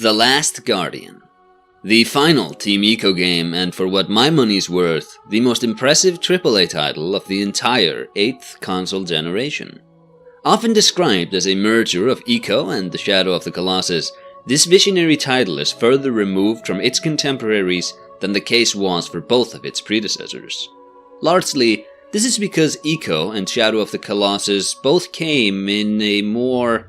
The Last Guardian. The final Team Ico game, and for what my money's worth, the most impressive AAA title of the entire 8th console generation. Often described as a merger of Ico and the Shadow of the Colossus, this visionary title is further removed from its contemporaries than the case was for both of its predecessors. Largely, this is because Ico and Shadow of the Colossus both came in a more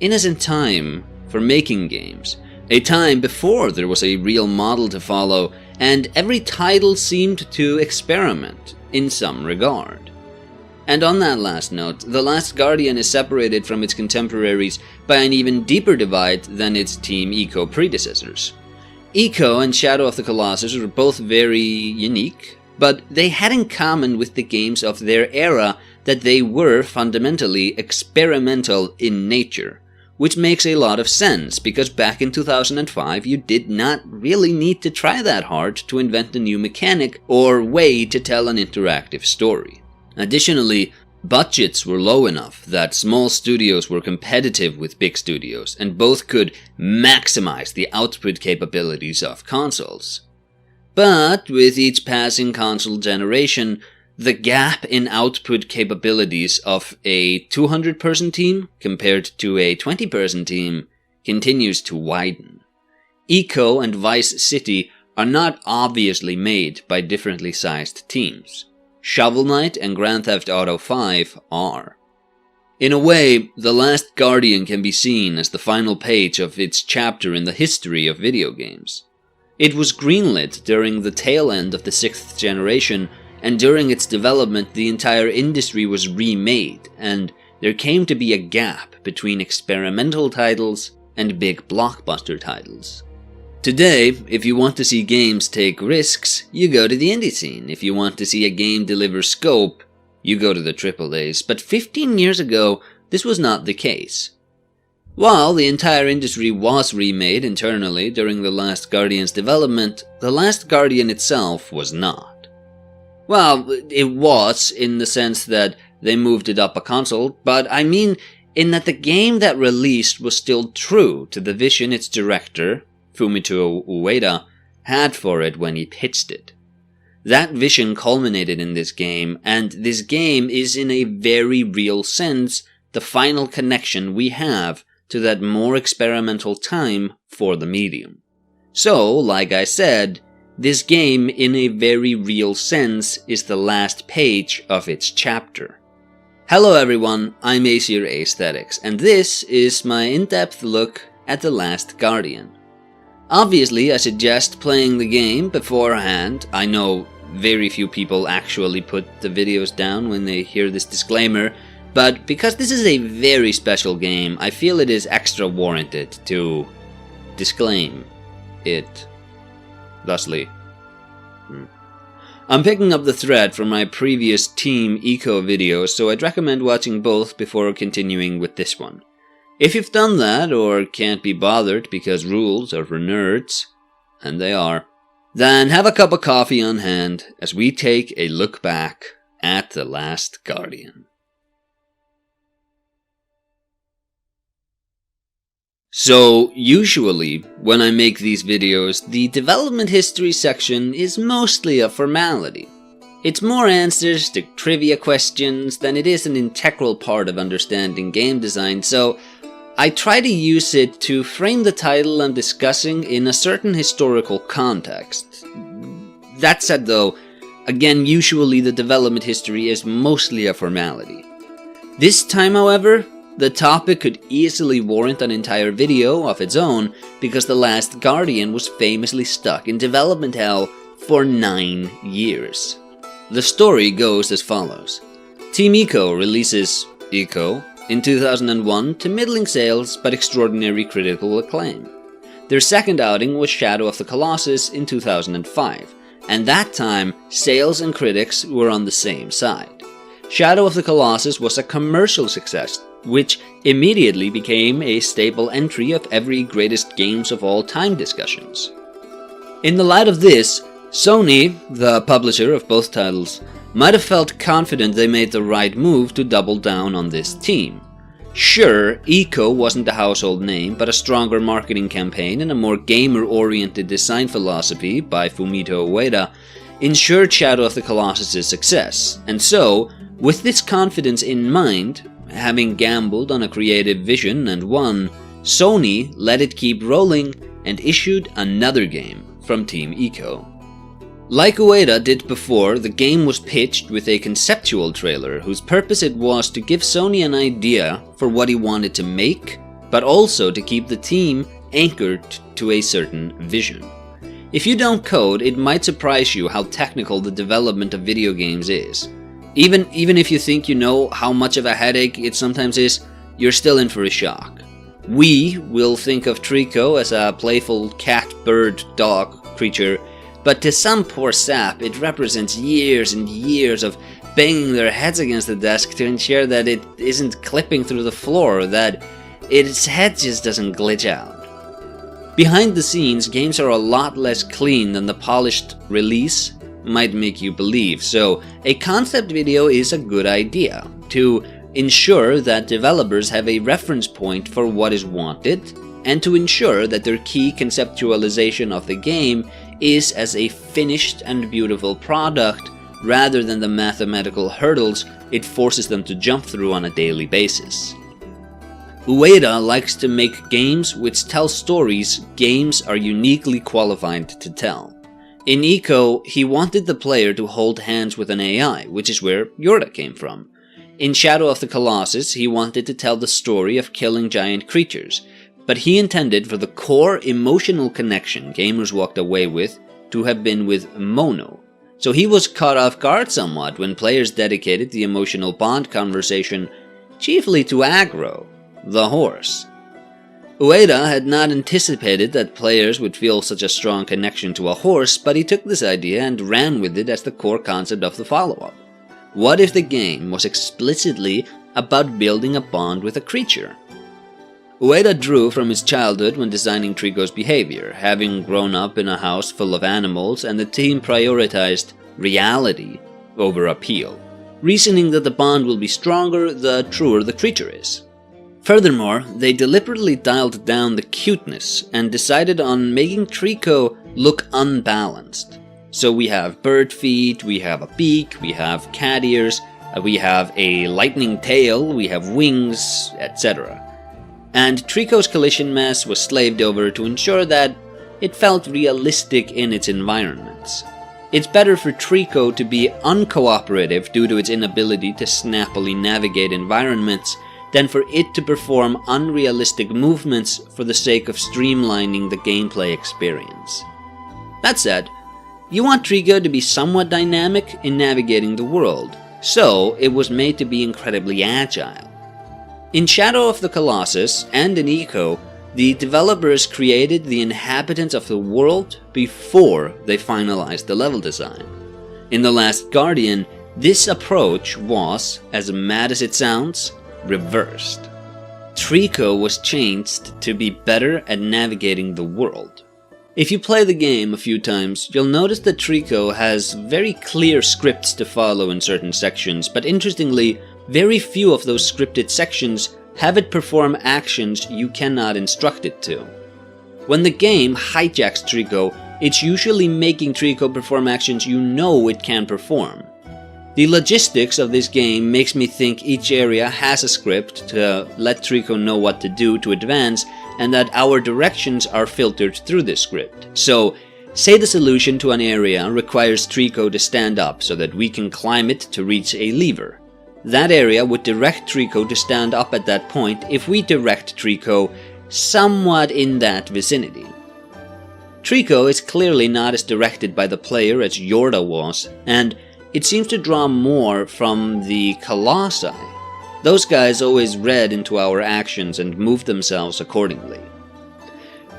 innocent time for making games, a time before there was a real model to follow, and every title seemed to experiment in some regard. And on that last note, The Last Guardian is separated from its contemporaries by an even deeper divide than its Team Ico predecessors. Ico and Shadow of the Colossus were both very unique, but they had in common with the games of their era that they were fundamentally experimental in nature, which makes a lot of sense because back in 2005 you did not really need to try that hard to invent a new mechanic or way to tell an interactive story. Additionally, budgets were low enough that small studios were competitive with big studios and both could maximize the output capabilities of consoles. But with each passing console generation, the gap in output capabilities of a 200-person team compared to a 20-person team continues to widen. Ico and Vice City are not obviously made by differently sized teams. Shovel Knight and Grand Theft Auto V are. In a way, The Last Guardian can be seen as the final page of its chapter in the history of video games. It was greenlit during the tail end of the 6th generation, and during its development the entire industry was remade, and there came to be a gap between experimental titles and big blockbuster titles. Today, if you want to see games take risks, you go to the indie scene. If you want to see a game deliver scope, you go to the AAAs. But 15 years ago, this was not the case. While the entire industry was remade internally during The Last Guardian's development, The Last Guardian itself was not. Well, it was in the sense that they moved it up a console, but I mean in that the game that released was still true to the vision its director, Fumito Ueda, had for it when he pitched it. That vision culminated in this game, and this game is in a very real sense the final connection we have to that more experimental time for the medium. So, like I said, this game in a very real sense is the last page of its chapter. Hello everyone, I'm AesirAesthetics, and this is my in-depth look at The Last Guardian. Obviously, I suggest playing the game beforehand. I know very few people actually put the videos down when they hear this disclaimer, but because this is a very special game, I feel it is extra warranted to disclaim it thusly. I'm picking up the thread from my previous Team Ico videos, so I'd recommend watching both before continuing with this one. If you've done that, or can't be bothered because rules are for nerds, and they are, then have a cup of coffee on hand as we take a look back at The Last Guardian. So, usually, when I make these videos, the development history section is mostly a formality. It's more answers to trivia questions than it is an integral part of understanding game design, so I try to use it to frame the title I'm discussing in a certain historical context. That said though, again, usually the development history is mostly a formality. This time, however, the topic could easily warrant an entire video of its own because The Last Guardian was famously stuck in development hell for 9 years. The story goes as follows. Team Ico releases Ico in 2001 to middling sales but extraordinary critical acclaim. Their second outing was Shadow of the Colossus in 2005, and that time sales and critics were on the same side. Shadow of the Colossus was a commercial success, which immediately became a staple entry of every greatest games of all time discussions. In the light of this, Sony, the publisher of both titles, might have felt confident they made the right move to double down on this team. Sure, Ico wasn't a household name, but a stronger marketing campaign and a more gamer-oriented design philosophy by Fumito Ueda ensured Shadow of the Colossus' success. And so, with this confidence in mind, having gambled on a creative vision and won, Sony let it keep rolling and issued another game from Team Ico. Like Ueda did before, the game was pitched with a conceptual trailer whose purpose it was to give Sony an idea for what he wanted to make, but also to keep the team anchored to a certain vision. If you don't code, it might surprise you how technical the development of video games is. Even if you think you know how much of a headache it sometimes is, you're still in for a shock. We will think of Trico as a playful cat, bird, dog creature, but to some poor sap, it represents years and years of banging their heads against the desk to ensure that it isn't clipping through the floor, that its head just doesn't glitch out. Behind the scenes, games are a lot less clean than the polished release might make you believe, so a concept video is a good idea to ensure that developers have a reference point for what is wanted, and to ensure that their key conceptualization of the game is as a finished and beautiful product rather than the mathematical hurdles it forces them to jump through on a daily basis. Ueda likes to make games which tell stories games are uniquely qualified to tell. In Ico, he wanted the player to hold hands with an AI, which is where Yoshida came from. In Shadow of the Colossus, he wanted to tell the story of killing giant creatures, but he intended for the core emotional connection gamers walked away with to have been with Mono. So he was caught off guard somewhat when players dedicated the emotional bond conversation chiefly to Agro, the horse. Ueda had not anticipated that players would feel such a strong connection to a horse, but he took this idea and ran with it as the core concept of the follow-up. What if the game was explicitly about building a bond with a creature? Ueda drew from his childhood when designing Trico's behavior, having grown up in a house full of animals, and the team prioritized reality over appeal, reasoning that the bond will be stronger the truer the creature is. Furthermore, they deliberately dialed down the cuteness and decided on making Trico look unbalanced. So we have bird feet, we have a beak, we have cat ears, we have a lightning tail, we have wings, etc. And Trico's collision mass was slaved over to ensure that it felt realistic in its environments. It's better for Trico to be uncooperative due to its inability to snappily navigate environments than for it to perform unrealistic movements for the sake of streamlining the gameplay experience. That said, you want Trico to be somewhat dynamic in navigating the world, so it was made to be incredibly agile. In Shadow of the Colossus and in Ico, the developers created the inhabitants of the world before they finalized the level design. In The Last Guardian, this approach was, as mad as it sounds, reversed. Trico was changed to be better at navigating the world. If you play the game a few times, you'll notice that Trico has very clear scripts to follow in certain sections, but interestingly, very few of those scripted sections have it perform actions you cannot instruct it to. When the game hijacks Trico, it's usually making Trico perform actions you know it can perform. The logistics of this game makes me think each area has a script to let Trico know what to do to advance, and that our directions are filtered through this script. So, say the solution to an area requires Trico to stand up so that we can climb it to reach a lever. That area would direct Trico to stand up at that point if we direct Trico somewhat in that vicinity. Trico is clearly not as directed by the player as Yoshida was, and it seems to draw more from the Colossi. Those guys always read into our actions and moved themselves accordingly.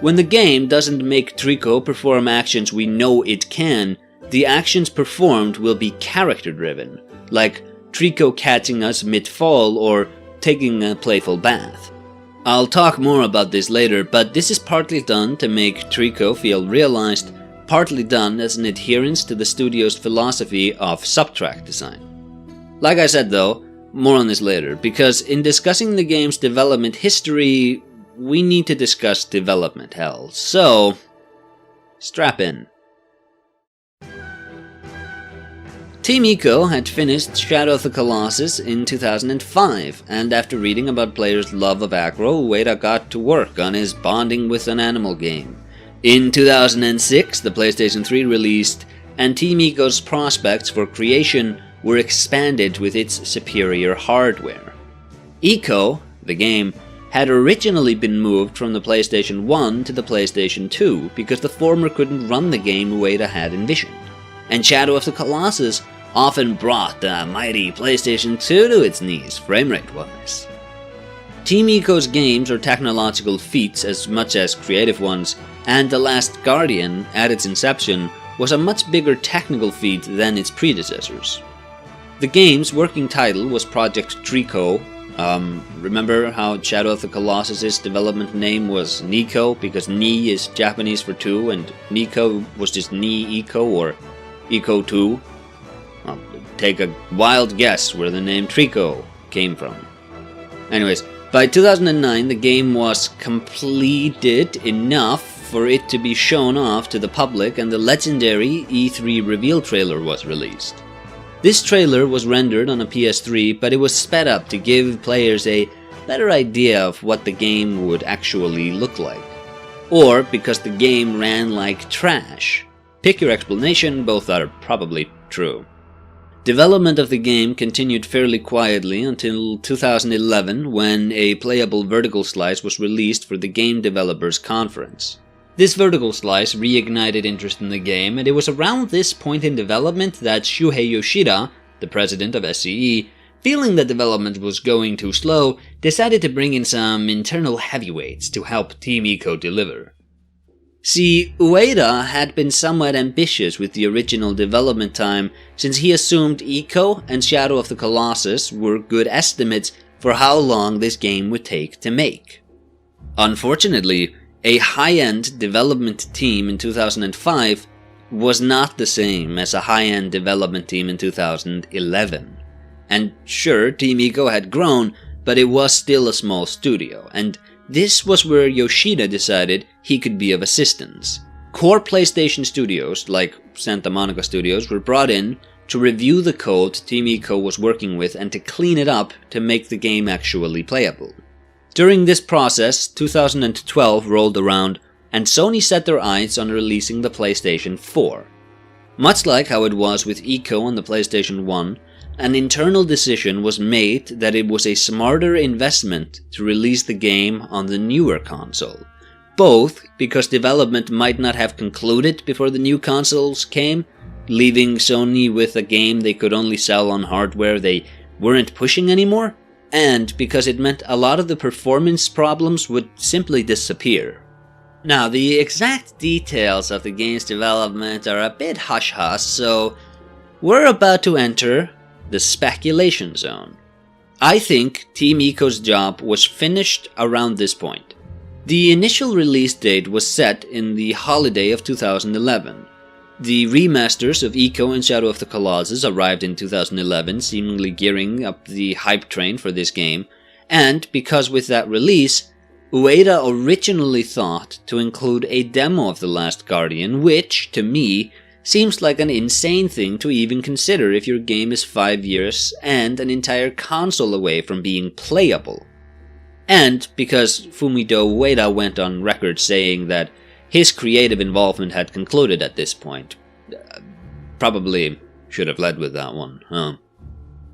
When the game doesn't make Trico perform actions we know it can, the actions performed will be character-driven, like Trico catching us mid-fall or taking a playful bath. I'll talk more about this later, but this is partly done to make Trico feel realized, partly done as an adherence to the studio's philosophy of subtract design. Like I said though, more on this later, because in discussing the game's development history, we need to discuss development hell. So, strap in. Team Ico had finished Shadow of the Colossus in 2005, and after reading about players' love of aggro, Ueda got to work on his Bonding with an Animal game. In 2006, the PlayStation 3 released, and Team Ico's prospects for creation were expanded with its superior hardware. Ico, the game, had originally been moved from the PlayStation 1 to the PlayStation 2 because the former couldn't run the game Ueda had envisioned. And Shadow of the Colossus often brought the mighty PlayStation 2 to its knees, framerate-wise. Team Ico's games are technological feats as much as creative ones, and The Last Guardian, at its inception, was a much bigger technical feat than its predecessors. The game's working title was Project Trico. Remember how Shadow of the Colossus' development name was Nico, because Ni is Japanese for 2, and Nico was just Ni Ico or Ico 2? I'll take a wild guess where the name Trico came from. Anyways, by 2009 the game was completed enough for it to be shown off to the public, and the legendary E3 reveal trailer was released. This trailer was rendered on a PS3, but it was sped up to give players a better idea of what the game would actually look like. Or because the game ran like trash. Pick your explanation, both are probably true. Development of the game continued fairly quietly until 2011, when a playable vertical slice was released for the Game Developers Conference. This vertical slice reignited interest in the game, and it was around this point in development that Shuhei Yoshida, the president of SCE, feeling that development was going too slow, decided to bring in some internal heavyweights to help Team Ico deliver. See, Ueda had been somewhat ambitious with the original development time, since he assumed Ico and Shadow of the Colossus were good estimates for how long this game would take to make. Unfortunately, a high-end development team in 2005 was not the same as a high-end development team in 2011. And sure, Team Ico had grown, but it was still a small studio, and this was where Yoshida decided he could be of assistance. Core PlayStation studios, like Santa Monica Studios, were brought in to review the code Team Ico was working with and to clean it up to make the game actually playable. During this process, 2012 rolled around, and Sony set their eyes on releasing the PlayStation 4. Much like how it was with Ico on the PlayStation 1, an internal decision was made that it was a smarter investment to release the game on the newer console. Both because development might not have concluded before the new consoles came, leaving Sony with a game they could only sell on hardware they weren't pushing anymore, and because it meant a lot of the performance problems would simply disappear. Now, the exact details of the game's development are a bit hush-hush, so we're about to enter the speculation zone. I think Team Ico's job was finished around this point. The initial release date was set in the holiday of 2011. The remasters of Ico and Shadow of the Colossus arrived in 2011, seemingly gearing up the hype train for this game, and because with that release, Ueda originally thought to include a demo of The Last Guardian, which, to me, seems like an insane thing to even consider if your game is 5 years and an entire console away from being playable. And because Fumito Ueda went on record saying that his creative involvement had concluded at this point. Probably should have led with that one, huh?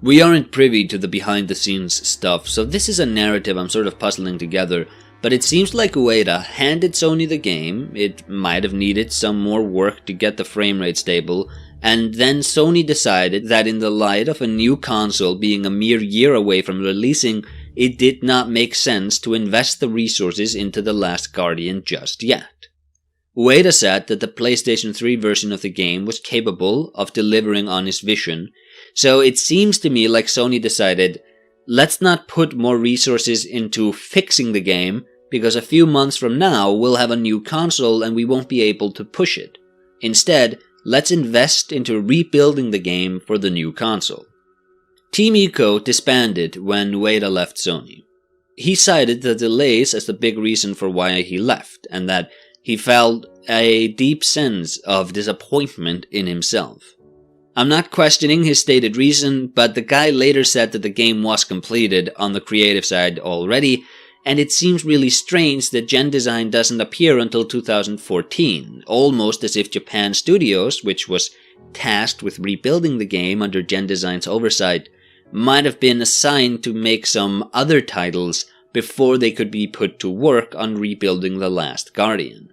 We aren't privy to the behind-the-scenes stuff, so this is a narrative I'm sort of puzzling together, but it seems like Ueda handed Sony the game, it might have needed some more work to get the frame rate stable, and then Sony decided that in the light of a new console being a mere year away from releasing, it did not make sense to invest the resources into The Last Guardian just yet. Ueda said that the PlayStation 3 version of the game was capable of delivering on his vision, so it seems to me like Sony decided, let's not put more resources into fixing the game, because a few months from now we'll have a new console and we won't be able to push it. Instead, let's invest into rebuilding the game for the new console. Team Ico disbanded when Ueda left Sony. He cited the delays as the big reason for why he left, and that he felt a deep sense of disappointment in himself. I'm not questioning his stated reason, but the guy later said that the game was completed on the creative side already, and it seems really strange that GenDesign doesn't appear until 2014, almost as if Japan Studios, which was tasked with rebuilding the game under GenDesign's oversight, might have been assigned to make some other titles before they could be put to work on rebuilding The Last Guardian.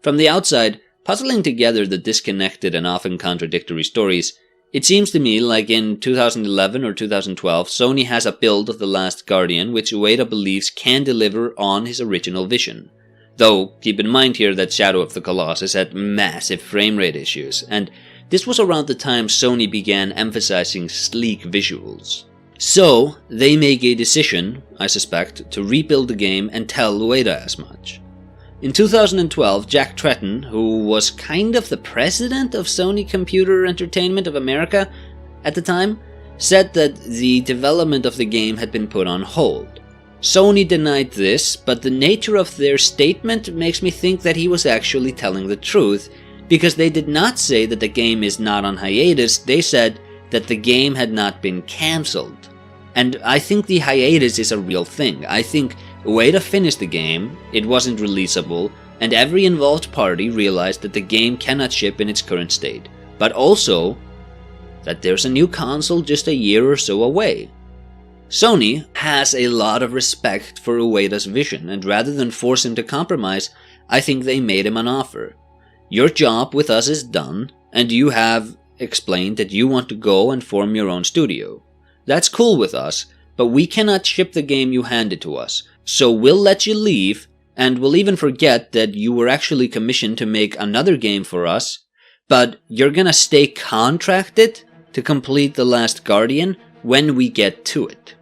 From the outside, puzzling together the disconnected and often contradictory stories, it seems to me like in 2011 or 2012, Sony has a build of The Last Guardian which Ueda believes can deliver on his original vision. Though, keep in mind here that Shadow of the Colossus had massive frame rate issues, and this was around the time Sony began emphasizing sleek visuals. So, they make a decision, I suspect, to rebuild the game and tell Ueda as much. In 2012, Jack Tretton, who was kind of the president of Sony Computer Entertainment of America at the time, said that the development of the game had been put on hold. Sony denied this, but the nature of their statement makes me think that he was actually telling the truth, because they did not say that the game is not on hiatus, they said that the game had not been cancelled. And I think the hiatus is a real thing. I think Ueda finished the game, it wasn't releasable, and every involved party realized that the game cannot ship in its current state, but also that there's a new console just a year or so away. Sony has a lot of respect for Ueda's vision, and rather than force him to compromise, I think they made him an offer. Your job with us is done, and you have explained that you want to go and form your own studio. That's cool with us, but we cannot ship the game you handed to us, so we'll let you leave, and we'll even forget that you were actually commissioned to make another game for us, but you're gonna stay contracted to complete The Last Guardian when we get to it.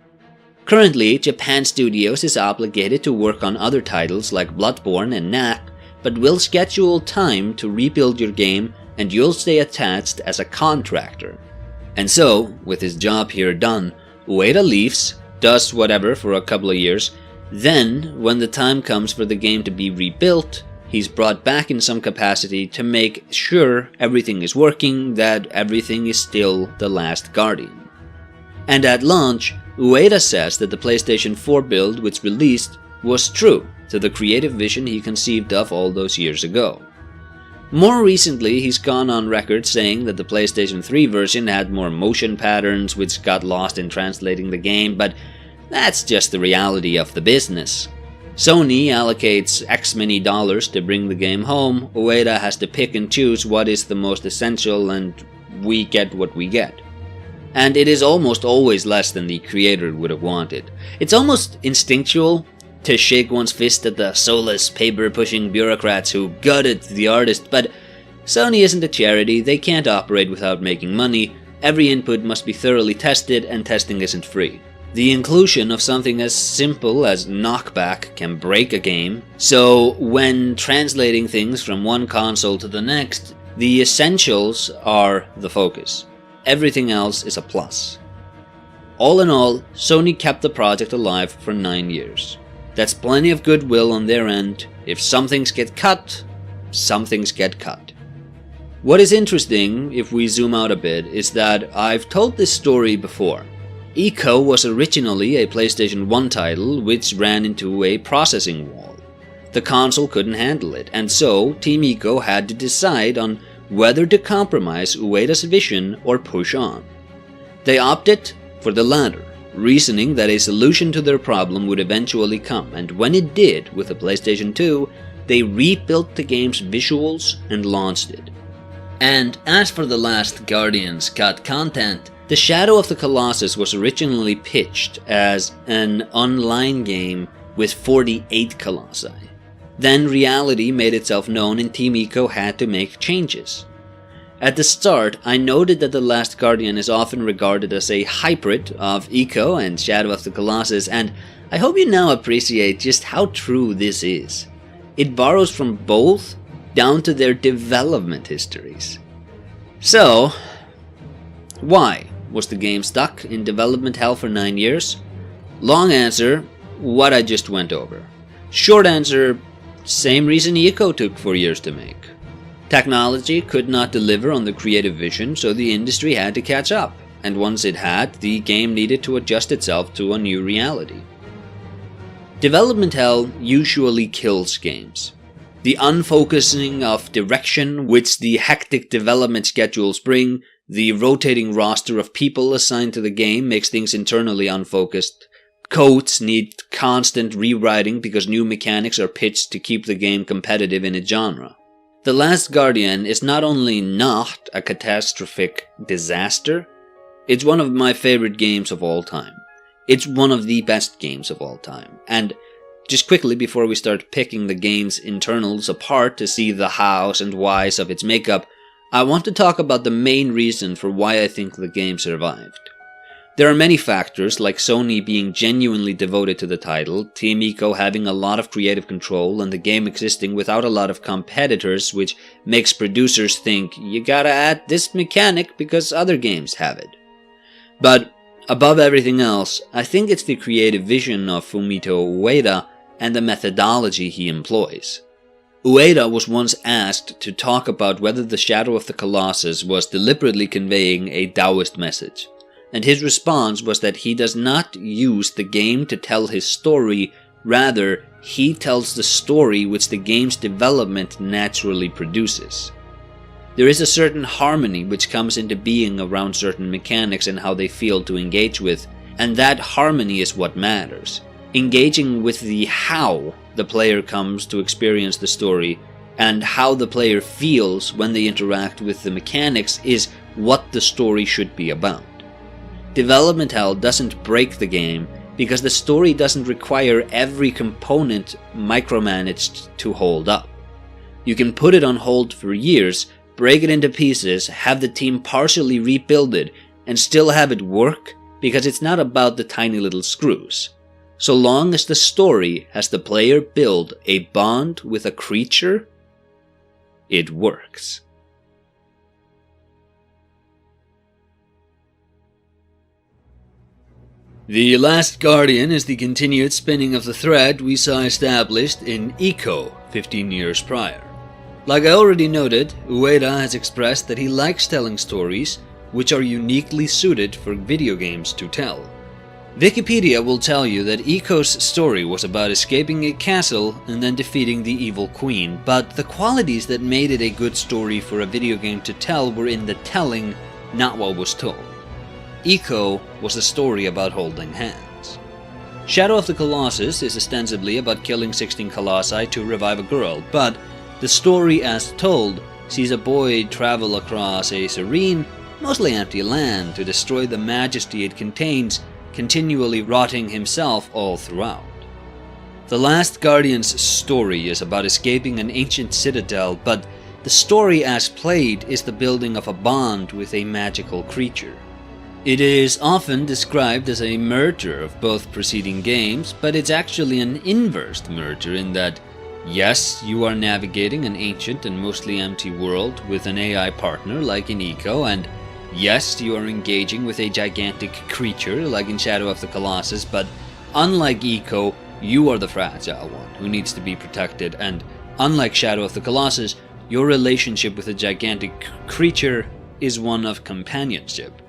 Currently, Japan Studios is obligated to work on other titles like Bloodborne and Knack, but we'll schedule time to rebuild your game and you'll stay attached as a contractor. And so, with his job here done, Ueda leaves, does whatever for a couple of years, then, when the time comes for the game to be rebuilt, he's brought back in some capacity to make sure everything is working, that everything is still The Last Guardian. And at launch, Ueda says that the PlayStation 4 build which released was true to the creative vision he conceived of all those years ago. More recently, he's gone on record saying that the PlayStation 3 version had more motion patterns which got lost in translating the game, but that's just the reality of the business. Sony allocates X many dollars to bring the game home, Ueda has to pick and choose what is the most essential, and we get what we get. And it is almost always less than the creator would have wanted. It's almost instinctual to shake one's fist at the soulless, paper-pushing bureaucrats who gutted the artist, but Sony isn't a charity, they can't operate without making money, every input must be thoroughly tested, and testing isn't free. The inclusion of something as simple as knockback can break a game, so when translating things from one console to the next, the essentials are the focus. Everything else is a plus. All in all, Sony kept the project alive for 9 years. That's plenty of goodwill on their end. If some things get cut, some things get cut. What is interesting, if we zoom out a bit, is that I've told this story before. Ico was originally a PlayStation 1 title which ran into a processing wall. The console couldn't handle it, and so Team Ico had to decide on whether to compromise Ueda's vision or push on. They opted for the latter, reasoning that a solution to their problem would eventually come, and when it did with the PlayStation 2, they rebuilt the game's visuals and launched it. And as for The Last Guardian's cut content, the Shadow of the Colossus was originally pitched as an online game with 48 colossi. Then reality made itself known and Team Ico had to make changes. At the start, I noted that The Last Guardian is often regarded as a hybrid of Ico and Shadow of the Colossus, and I hope you now appreciate just how true this is. It borrows from both down to their development histories. So, why? Was the game stuck in development hell for 9 years? Long answer, what I just went over. Short answer, same reason Ico took 4 years to make. Technology could not deliver on the creative vision, so the industry had to catch up, and once it had, the game needed to adjust itself to a new reality. Development hell usually kills games. The unfocusing of direction which the hectic development schedules bring, the rotating roster of people assigned to the game makes things internally unfocused. Codes need constant rewriting because new mechanics are pitched to keep the game competitive in its genre. The Last Guardian is not only not a catastrophic disaster, it's one of my favorite games of all time. It's one of the best games of all time. And just quickly before we start picking the game's internals apart to see the hows and whys of its makeup, I want to talk about the main reason for why I think the game survived. There are many factors, like Sony being genuinely devoted to the title, Team Ico having a lot of creative control, and the game existing without a lot of competitors, which makes producers think, you gotta add this mechanic because other games have it. But above everything else, I think it's the creative vision of Fumito Ueda and the methodology he employs. Ueda was once asked to talk about whether the Shadow of the Colossus was deliberately conveying a Taoist message. And his response was that he does not use the game to tell his story, rather, he tells the story which the game's development naturally produces. There is a certain harmony which comes into being around certain mechanics and how they feel to engage with, and that harmony is what matters. Engaging with the how the player comes to experience the story, and how the player feels when they interact with the mechanics is what the story should be about. Development hell doesn't break the game because the story doesn't require every component micromanaged to hold up. You can put it on hold for years, break it into pieces, have the team partially rebuild it, and still have it work because it's not about the tiny little screws. So long as the story has the player build a bond with a creature, it works. The Last Guardian is the continued spinning of the thread we saw established in Ico 15 years prior. Like I already noted, Ueda has expressed that he likes telling stories which are uniquely suited for video games to tell. Wikipedia will tell you that Ico's story was about escaping a castle and then defeating the evil queen, but the qualities that made it a good story for a video game to tell were in the telling, not what was told. Ico was a story about holding hands. Shadow of the Colossus is ostensibly about killing 16 colossi to revive a girl, but the story as told sees a boy travel across a serene, mostly empty land to destroy the majesty it contains, continually rotting himself all throughout. The Last Guardian's story is about escaping an ancient citadel, but the story as played is the building of a bond with a magical creature. It is often described as a merger of both preceding games, but it's actually an inverse merger in that, yes, you are navigating an ancient and mostly empty world with an AI partner like in Ico, and yes, you are engaging with a gigantic creature like in Shadow of the Colossus, but unlike Ico, you are the fragile one who needs to be protected, and unlike Shadow of the Colossus, your relationship with a gigantic creature is one of companionship.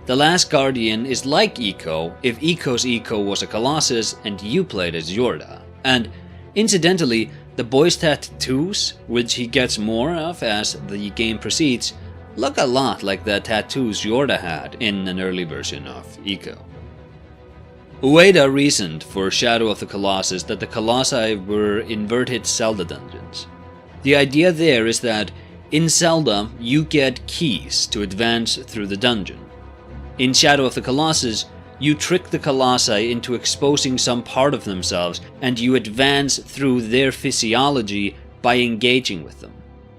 The Last Guardian is like Ico if Ico's Ico was a Colossus and you played as Yoshida. And incidentally, the boy's tattoos, which he gets more of as the game proceeds, look a lot like the tattoos Yoshida had in an early version of Ico. Ueda reasoned for Shadow of the Colossus that the Colossi were inverted Zelda dungeons. The idea there is that in Zelda you get keys to advance through the dungeon. In Shadow of the Colossus, you trick the Colossi into exposing some part of themselves, and you advance through their physiology by engaging with them.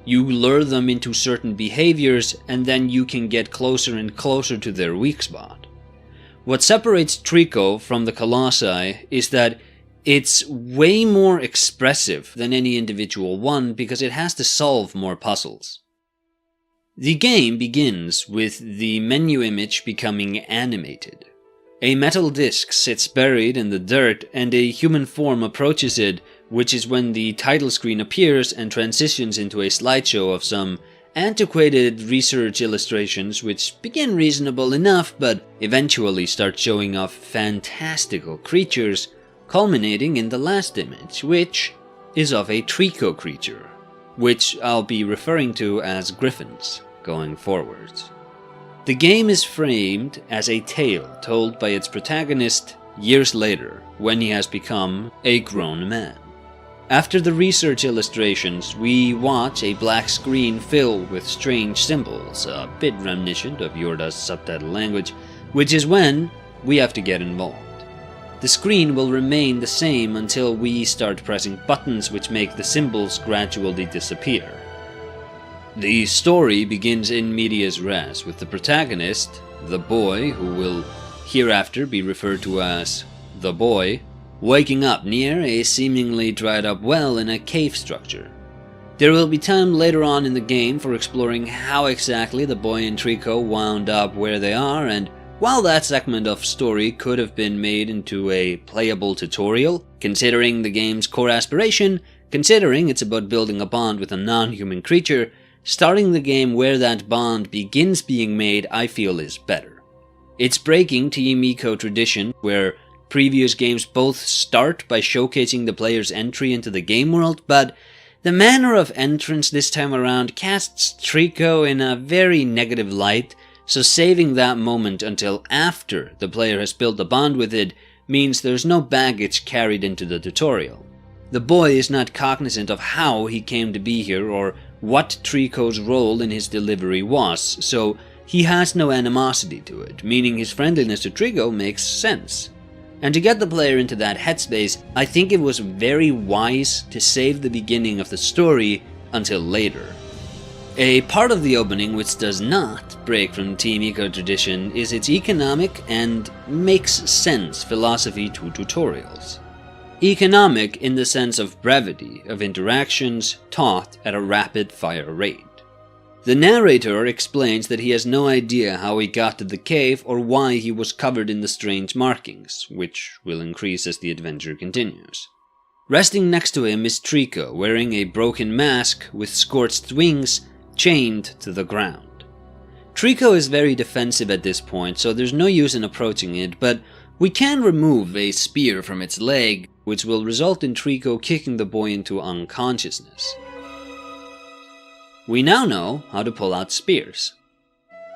You lure them into certain behaviors, and then you can get closer and closer to their weak spot. What separates Trico from the Colossi is that it's way more expressive than any individual one because it has to solve more puzzles. The game begins with the menu image becoming animated. A metal disc sits buried in the dirt and a human form approaches it, which is when the title screen appears and transitions into a slideshow of some antiquated research illustrations which begin reasonable enough but eventually start showing off fantastical creatures, culminating in the last image, which is of a Trico creature, which I'll be referring to as griffins going forwards. The game is framed as a tale told by its protagonist years later, when he has become a grown man. After the research illustrations, we watch a black screen filled with strange symbols, a bit reminiscent of Yorda's subtitle language, which is when we have to get involved. The screen will remain the same until we start pressing buttons which make the symbols gradually disappear. The story begins in medias res with the protagonist, the boy, who will hereafter be referred to as the boy, waking up near a seemingly dried up well in a cave structure. There will be time later on in the game for exploring how exactly the boy and Trico wound up where they are, and while that segment of story could have been made into a playable tutorial, considering the game's core aspiration, considering it's about building a bond with a non-human creature, starting the game where that bond begins being made, I feel is better. It's breaking Team Ico tradition, where previous games both start by showcasing the player's entry into the game world, but the manner of entrance this time around casts Trico in a very negative light, so saving that moment until after the player has built a bond with it means there's no baggage carried into the tutorial. The boy is not cognizant of how he came to be here or what Trico's role in his delivery was, so he has no animosity to it, meaning his friendliness to Trico makes sense. And to get the player into that headspace, I think it was very wise to save the beginning of the story until later. A part of the opening which does not break from Team Ico tradition is its economic and makes sense philosophy to tutorials. Economic in the sense of brevity of interactions taught at a rapid-fire rate. The narrator explains that he has no idea how he got to the cave or why he was covered in the strange markings, which will increase as the adventure continues. Resting next to him is Trico, wearing a broken mask with scorched wings chained to the ground. Trico is very defensive at this point, so there's no use in approaching it, but we can remove a spear from its leg, which will result in Trico kicking the boy into unconsciousness. We now know how to pull out spears.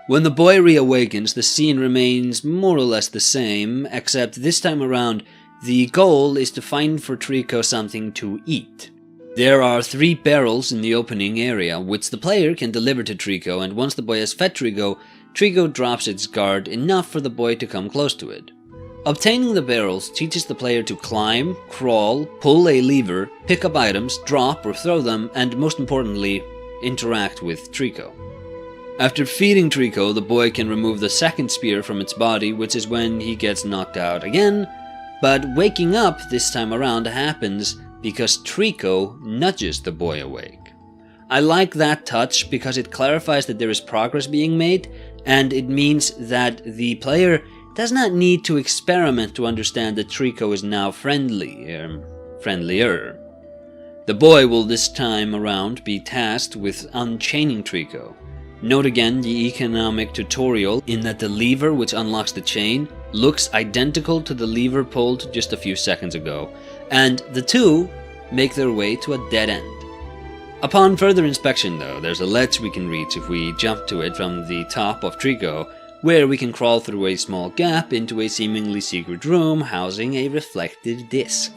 When the boy reawakens, the scene remains more or less the same, except this time around, the goal is to find for Trico something to eat. There are 3 barrels in the opening area, which the player can deliver to Trico, and once the boy has fed Trico, Trico drops its guard enough for the boy to come close to it. Obtaining the barrels teaches the player to climb, crawl, pull a lever, pick up items, drop or throw them, and most importantly, interact with Trico. After feeding Trico, the boy can remove the second spear from its body, which is when he gets knocked out again, but waking up this time around happens because Trico nudges the boy awake. I like that touch because it clarifies that there is progress being made, and it means that the player does not need to experiment to understand that Trico is now friendlier. The boy will this time around be tasked with unchaining Trico. Note again the economic tutorial in that the lever which unlocks the chain looks identical to the lever pulled just a few seconds ago, and the two make their way to a dead end. Upon further inspection though, there's a ledge we can reach if we jump to it from the top of Trico, where we can crawl through a small gap into a seemingly secret room housing a reflective disc.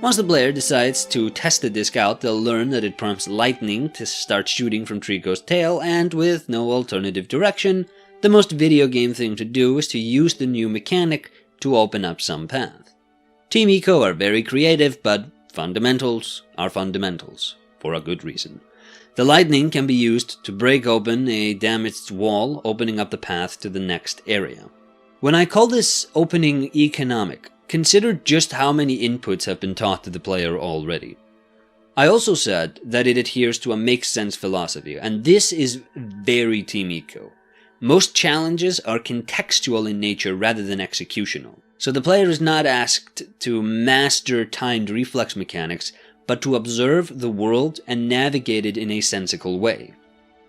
Once the player decides to test the disc out, they'll learn that it prompts lightning to start shooting from Trico's tail, and with no alternative direction, the most video game thing to do is to use the new mechanic to open up some path. Team Ico are very creative, but fundamentals are fundamentals, for a good reason. The lightning can be used to break open a damaged wall, opening up the path to the next area. When I call this opening economic, consider just how many inputs have been taught to the player already. I also said that it adheres to a makes sense philosophy, and this is very Team Ico. Most challenges are contextual in nature rather than executional. So the player is not asked to master timed reflex mechanics, but to observe the world and navigate it in a sensical way.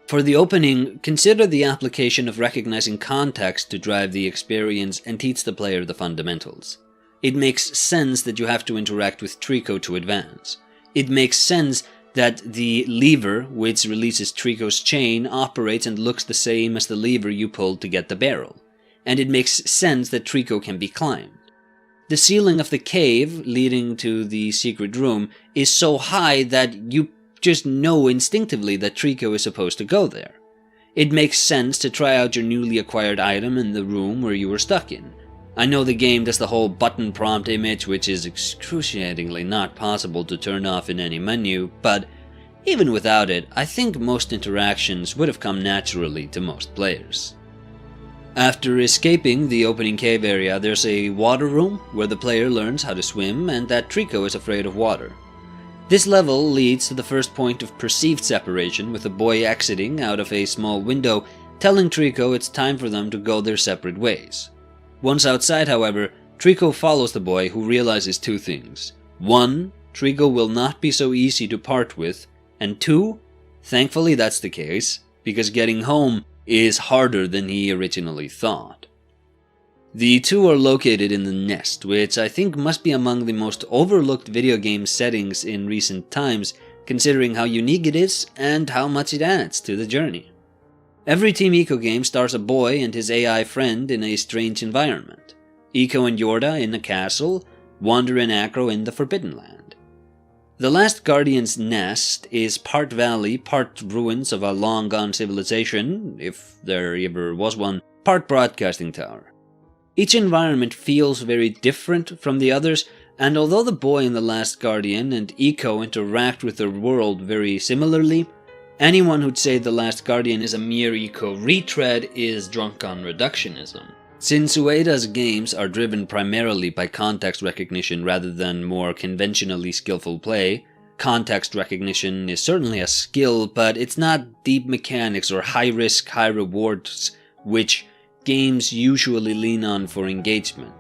For the opening, consider the application of recognizing context to drive the experience and teach the player the fundamentals. It makes sense that you have to interact with Trico to advance. It makes sense that the lever, which releases Trico's chain, operates and looks the same as the lever you pulled to get the barrel. And it makes sense that Trico can be climbed. The ceiling of the cave leading to the secret room is so high that you just know instinctively that Trico is supposed to go there. It makes sense to try out your newly acquired item in the room where you were stuck in. I know the game does the whole button prompt image, which is excruciatingly not possible to turn off in any menu, but even without it, I think most interactions would have come naturally to most players. After escaping the opening cave area, there's a water room where the player learns how to swim and that Trico is afraid of water. This level leads to the first point of perceived separation, with the boy exiting out of a small window, telling Trico it's time for them to go their separate ways. Once outside, however, Trico follows the boy, who realizes two things. 1. Trico will not be so easy to part with, and 2. Thankfully that's the case, because getting home is harder than he originally thought. The two are located in the nest, which I think must be among the most overlooked video game settings in recent times, considering how unique it is and how much it adds to the journey. Every Team Ico game stars a boy and his AI friend in a strange environment. Ico and Yoshida in a castle, Wander and Acro in the Forbidden Land. The Last Guardian's nest is part valley, part ruins of a long-gone civilization, if there ever was one, part broadcasting tower. Each environment feels very different from the others, and although the boy in The Last Guardian and Ico interact with their world very similarly, anyone who'd say The Last Guardian is a mere Ico retread is drunk on reductionism. Since Ueda's games are driven primarily by context recognition rather than more conventionally skillful play, context recognition is certainly a skill, but it's not deep mechanics or high-risk, high-rewards, which games usually lean on for engagement.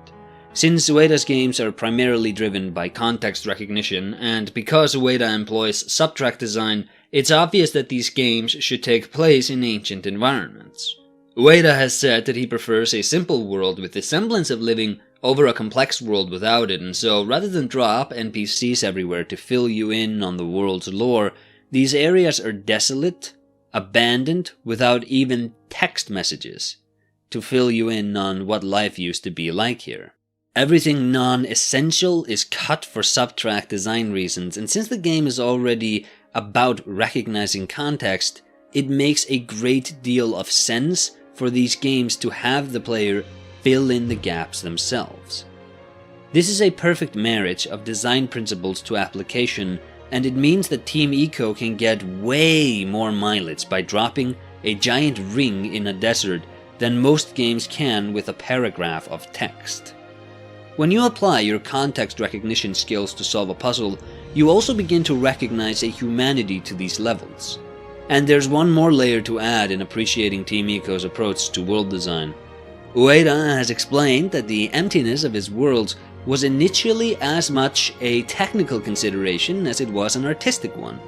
Since Ueda's games are primarily driven by context recognition, and because Ueda employs subtract design, it's obvious that these games should take place in ancient environments. Ueda has said that he prefers a simple world with the semblance of living over a complex world without it, and so rather than drop NPCs everywhere to fill you in on the world's lore, these areas are desolate, abandoned, without even text messages to fill you in on what life used to be like here. Everything non-essential is cut for subtract design reasons, and since the game is already about recognizing context, it makes a great deal of sense for these games to have the player fill in the gaps themselves. This is a perfect marriage of design principles to application, and it means that Team Ico can get way more mileage by dropping a giant ring in a desert than most games can with a paragraph of text. When you apply your context recognition skills to solve a puzzle, you also begin to recognize a humanity to these levels. And there's one more layer to add in appreciating Team Ico's approach to world design. Ueda has explained that the emptiness of his worlds was initially as much a technical consideration as it was an artistic one.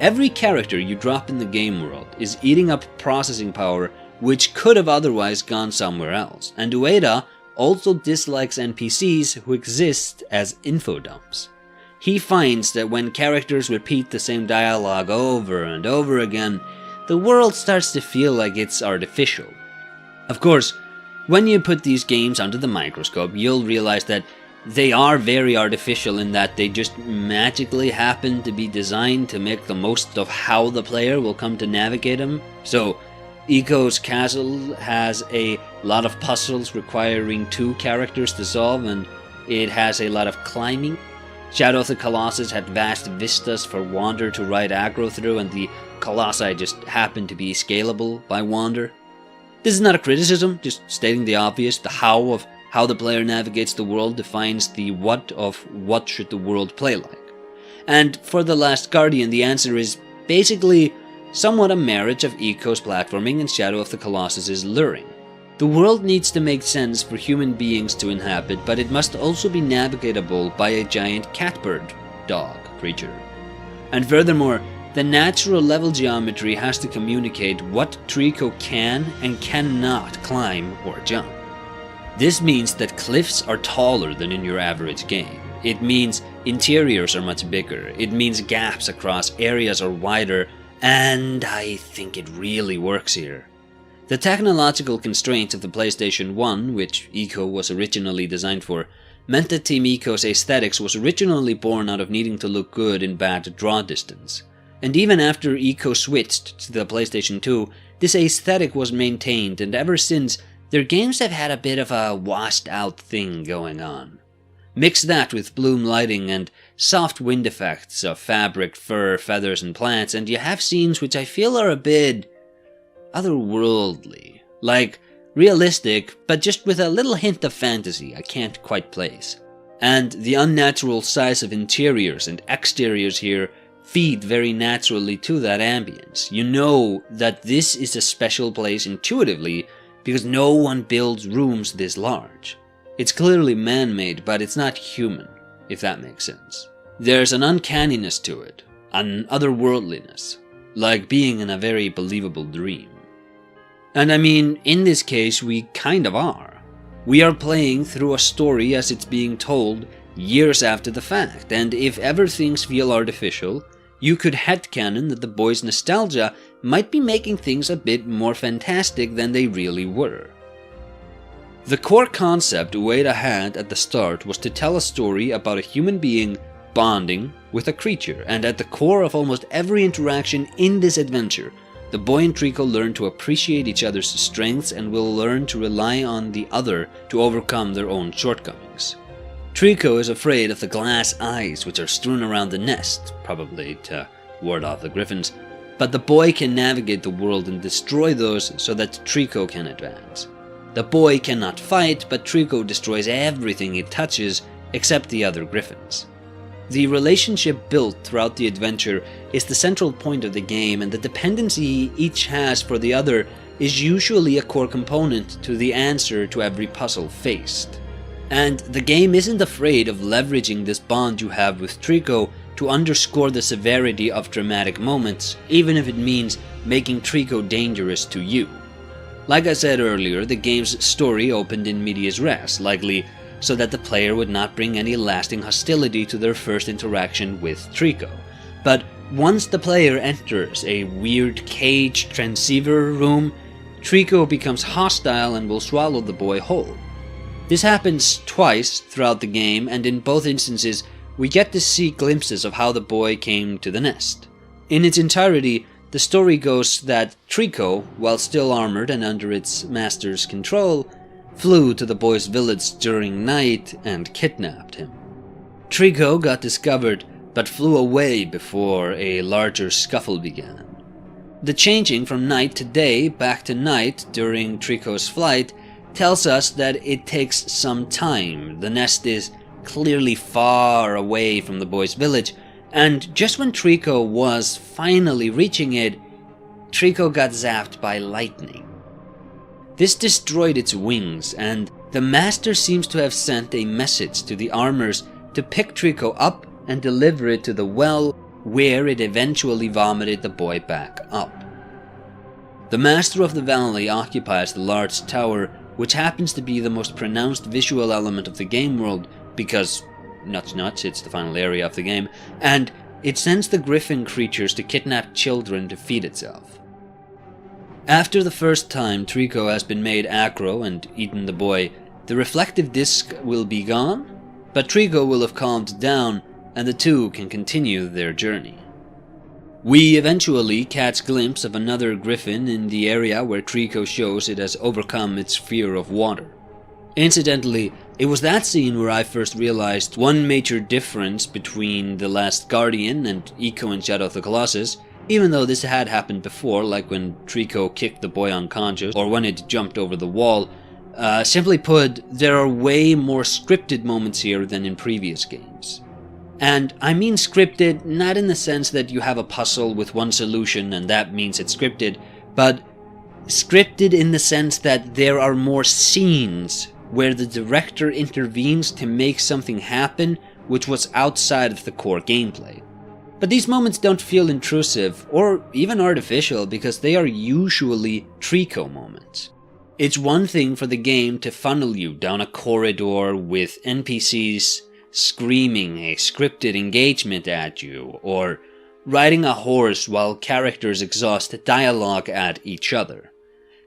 Every character you drop in the game world is eating up processing power which could have otherwise gone somewhere else, and Ueda also dislikes NPCs who exist as info dumps. He finds that when characters repeat the same dialogue over and over again, the world starts to feel like it's artificial. Of course, when you put these games under the microscope, you'll realize that they are very artificial in that they just magically happen to be designed to make the most of how the player will come to navigate them. So, Ico's castle has a lot of puzzles requiring 2 characters to solve, and it has a lot of climbing. Shadow of the Colossus had vast vistas for Wander to ride aggro through, and the Colossi just happened to be scalable by Wander. This is not a criticism, just stating the obvious. The how of how the player navigates the world defines the what of what should the world play like. And for The Last Guardian, the answer is basically somewhat a marriage of Ico's platforming and Shadow of the Colossus' luring. The world needs to make sense for human beings to inhabit, but it must also be navigatable by a giant catbird dog creature. And furthermore, the natural level geometry has to communicate what Trico can and cannot climb or jump. This means that cliffs are taller than in your average game. It means interiors are much bigger. It means gaps across areas are wider, and I think it really works here. The technological constraints of the PlayStation 1, which Ico was originally designed for, meant that Team Ico's aesthetics was originally born out of needing to look good in bad draw distance. And even after Ico switched to the PlayStation 2, this aesthetic was maintained, and ever since, their games have had a bit of a washed out thing going on. Mix that with bloom lighting and soft wind effects of fabric, fur, feathers, and plants, and you have scenes which I feel are a bit otherworldly. Like realistic, but just with a little hint of fantasy I can't quite place. And the unnatural size of interiors and exteriors here feed very naturally to that ambience. You know that this is a special place intuitively because no one builds rooms this large. It's clearly man-made, but it's not human, if that makes sense. There's an uncanniness to it, an otherworldliness, like being in a very believable dream. And I mean, in this case, we kind of are. We are playing through a story as it's being told years after the fact, and if ever things feel artificial, you could headcanon that the boys' nostalgia might be making things a bit more fantastic than they really were. The core concept Ueda had at the start was to tell a story about a human being bonding with a creature, and at the core of almost every interaction in this adventure, the boy and Trico learn to appreciate each other's strengths and will learn to rely on the other to overcome their own shortcomings. Trico is afraid of the glass eyes which are strewn around the nest, probably to ward off the griffins, but the boy can navigate the world and destroy those so that Trico can advance. The boy cannot fight, but Trico destroys everything he touches except the other griffins. The relationship built throughout the adventure is the central point of the game, and the dependency each has for the other is usually a core component to the answer to every puzzle faced. And the game isn't afraid of leveraging this bond you have with Trico to underscore the severity of dramatic moments, even if it means making Trico dangerous to you. Like I said earlier, the game's story opened in medias res, likely so that the player would not bring any lasting hostility to their first interaction with Trico. But once the player enters a weird cage transceiver room, Trico becomes hostile and will swallow the boy whole. This happens twice throughout the game, and in both instances, we get to see glimpses of how the boy came to the nest. In its entirety, the story goes that Trico, while still armored and under its master's control, flew to the boy's village during night and kidnapped him. Trico got discovered, but flew away before a larger scuffle began. The changing from night to day back to night during Trico's flight tells us that it takes some time. The nest is clearly far away from the boy's village, and just when Trico was finally reaching it, Trico got zapped by lightning. This destroyed its wings, and the master seems to have sent a message to the armors to pick Trico up and deliver it to the well, where it eventually vomited the boy back up. The master of the valley occupies the large tower, which happens to be the most pronounced visual element of the game world, because nuts, it's the final area of the game, and it sends the griffin creatures to kidnap children to feed itself. After the first time Trico has been made aggro and eaten the boy, the reflective disc will be gone, but Trico will have calmed down, and the two can continue their journey. We eventually catch a glimpse of another griffin in the area where Trico shows it has overcome its fear of water. Incidentally, it was that scene where I first realized one major difference between The Last Guardian and Ico and Shadow of the Colossus, even though this had happened before, like when Trico kicked the boy unconscious or when it jumped over the wall. Simply put, there are way more scripted moments here than in previous games. And I mean scripted not in the sense that you have a puzzle with one solution and that means it's scripted, but scripted in the sense that there are more scenes where the director intervenes to make something happen which was outside of the core gameplay. But these moments don't feel intrusive or even artificial because they are usually Trico moments. It's one thing for the game to funnel you down a corridor with NPCs screaming a scripted engagement at you, or riding a horse while characters exhaust dialogue at each other.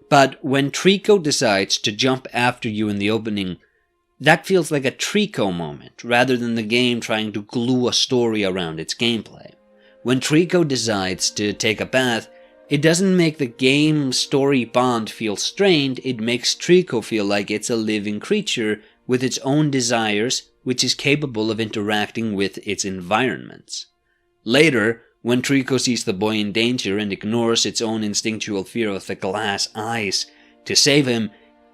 But when Trico decides to jump after you in the opening, that feels like a Trico moment, rather than the game trying to glue a story around its gameplay. When Trico decides to take a bath, it doesn't make the game story bond feel strained, it makes Trico feel like it's a living creature with its own desires, which is capable of interacting with its environments. Later, when Trico sees the boy in danger and ignores its own instinctual fear of the glass eyes to save him,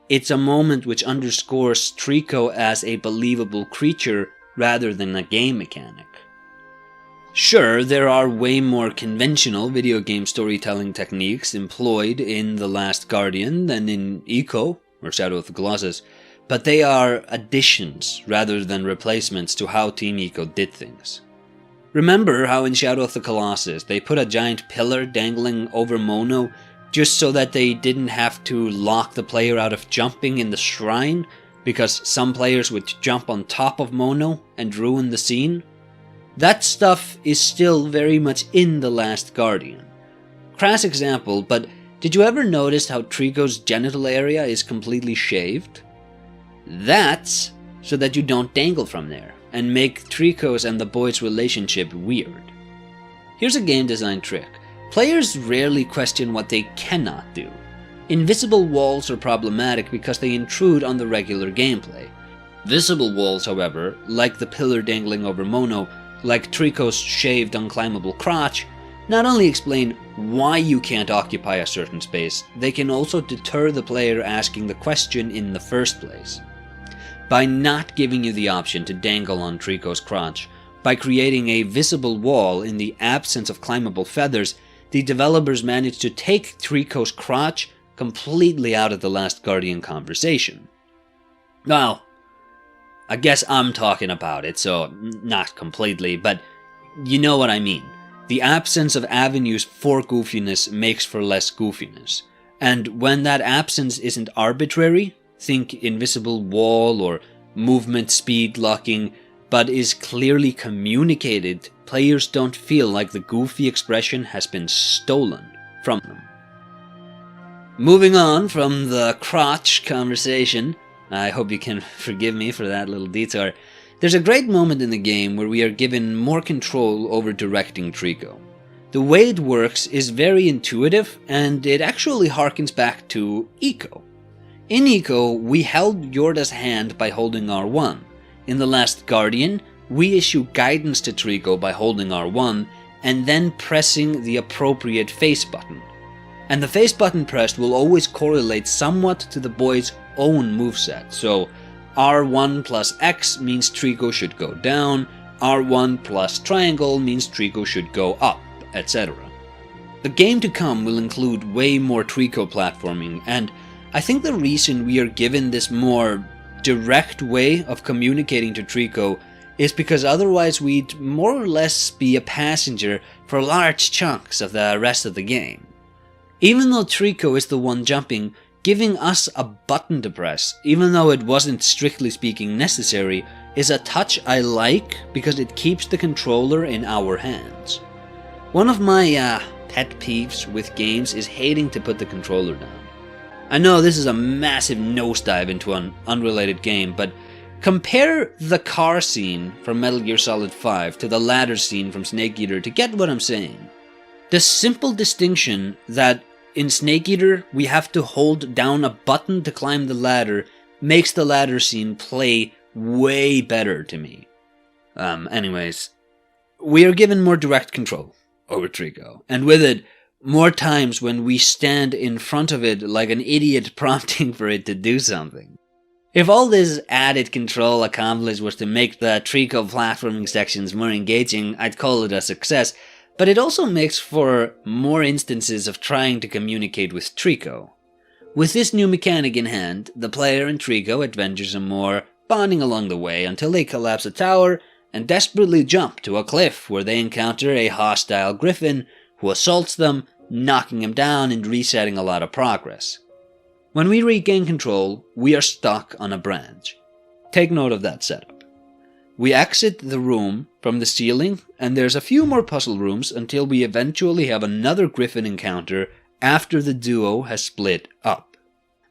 it's a moment which underscores Trico as a believable creature rather than a game mechanic. Sure, there are way more conventional video game storytelling techniques employed in The Last Guardian than in Ico, or Shadow of the Colossus, but they are additions rather than replacements to how Team Ico did things. Remember how in Shadow of the Colossus they put a giant pillar dangling over Mono just so that they didn't have to lock the player out of jumping in the shrine because some players would jump on top of Mono and ruin the scene? That stuff is still very much in The Last Guardian. Crass example, but did you ever notice how Trico's genital area is completely shaved? That's so that you don't dangle from there and make Trico's and the boy's relationship weird. Here's a game design trick. Players rarely question what they cannot do. Invisible walls are problematic because they intrude on the regular gameplay. Visible walls, however, like the pillar dangling over Mono, like Trico's shaved unclimbable crotch, not only explain why you can't occupy a certain space, they can also deter the player asking the question in the first place. By not giving you the option to dangle on Trico's crotch, by creating a visible wall in the absence of climbable feathers, the developers managed to take Trico's crotch completely out of the Last Guardian conversation. Well, I guess I'm talking about it, so not completely, but you know what I mean. The absence of avenues for goofiness makes for less goofiness. And when that absence isn't arbitrary, think invisible wall or movement speed locking, but is clearly communicated, players don't feel like the goofy expression has been stolen from them. Moving on from the crotch conversation, I hope you can forgive me for that little detour, there's a great moment in the game where we are given more control over directing Trico. The way it works is very intuitive, and it actually harkens back to Ico. In Ico, we held Yorda's hand by holding R1. In The Last Guardian, we issue guidance to Trico by holding R1, and then pressing the appropriate face button. And the face button pressed will always correlate somewhat to the boy's own moveset, so R1 plus X means Trico should go down, R1 plus triangle means Trico should go up, etc. The game to come will include way more Trico platforming, and I think the reason we are given this more direct way of communicating to Trico is because otherwise we'd more or less be a passenger for large chunks of the rest of the game. Even though Trico is the one jumping, giving us a button to press, even though it wasn't strictly speaking necessary, is a touch I like because it keeps the controller in our hands. One of my pet peeves with games is hating to put the controller down. I know this is a massive nosedive into an unrelated game, but compare the car scene from Metal Gear Solid 5 to the ladder scene from Snake Eater to get what I'm saying. The simple distinction that in Snake Eater we have to hold down a button to climb the ladder makes the ladder scene play way better to me. Anyways, we are given more direct control over Trico, and with it, more times when we stand in front of it like an idiot prompting for it to do something. If all this added control accomplished was to make the Trico platforming sections more engaging, I'd call it a success, but it also makes for more instances of trying to communicate with Trico. With this new mechanic in hand, the player and Trico adventure some more, bonding along the way until they collapse a tower and desperately jump to a cliff where they encounter a hostile griffin who assaults them, knocking him down and resetting a lot of progress. When we regain control, we are stuck on a branch. Take note of that setup. We exit the room from the ceiling, and there's a few more puzzle rooms until we eventually have another griffin encounter after the duo has split up.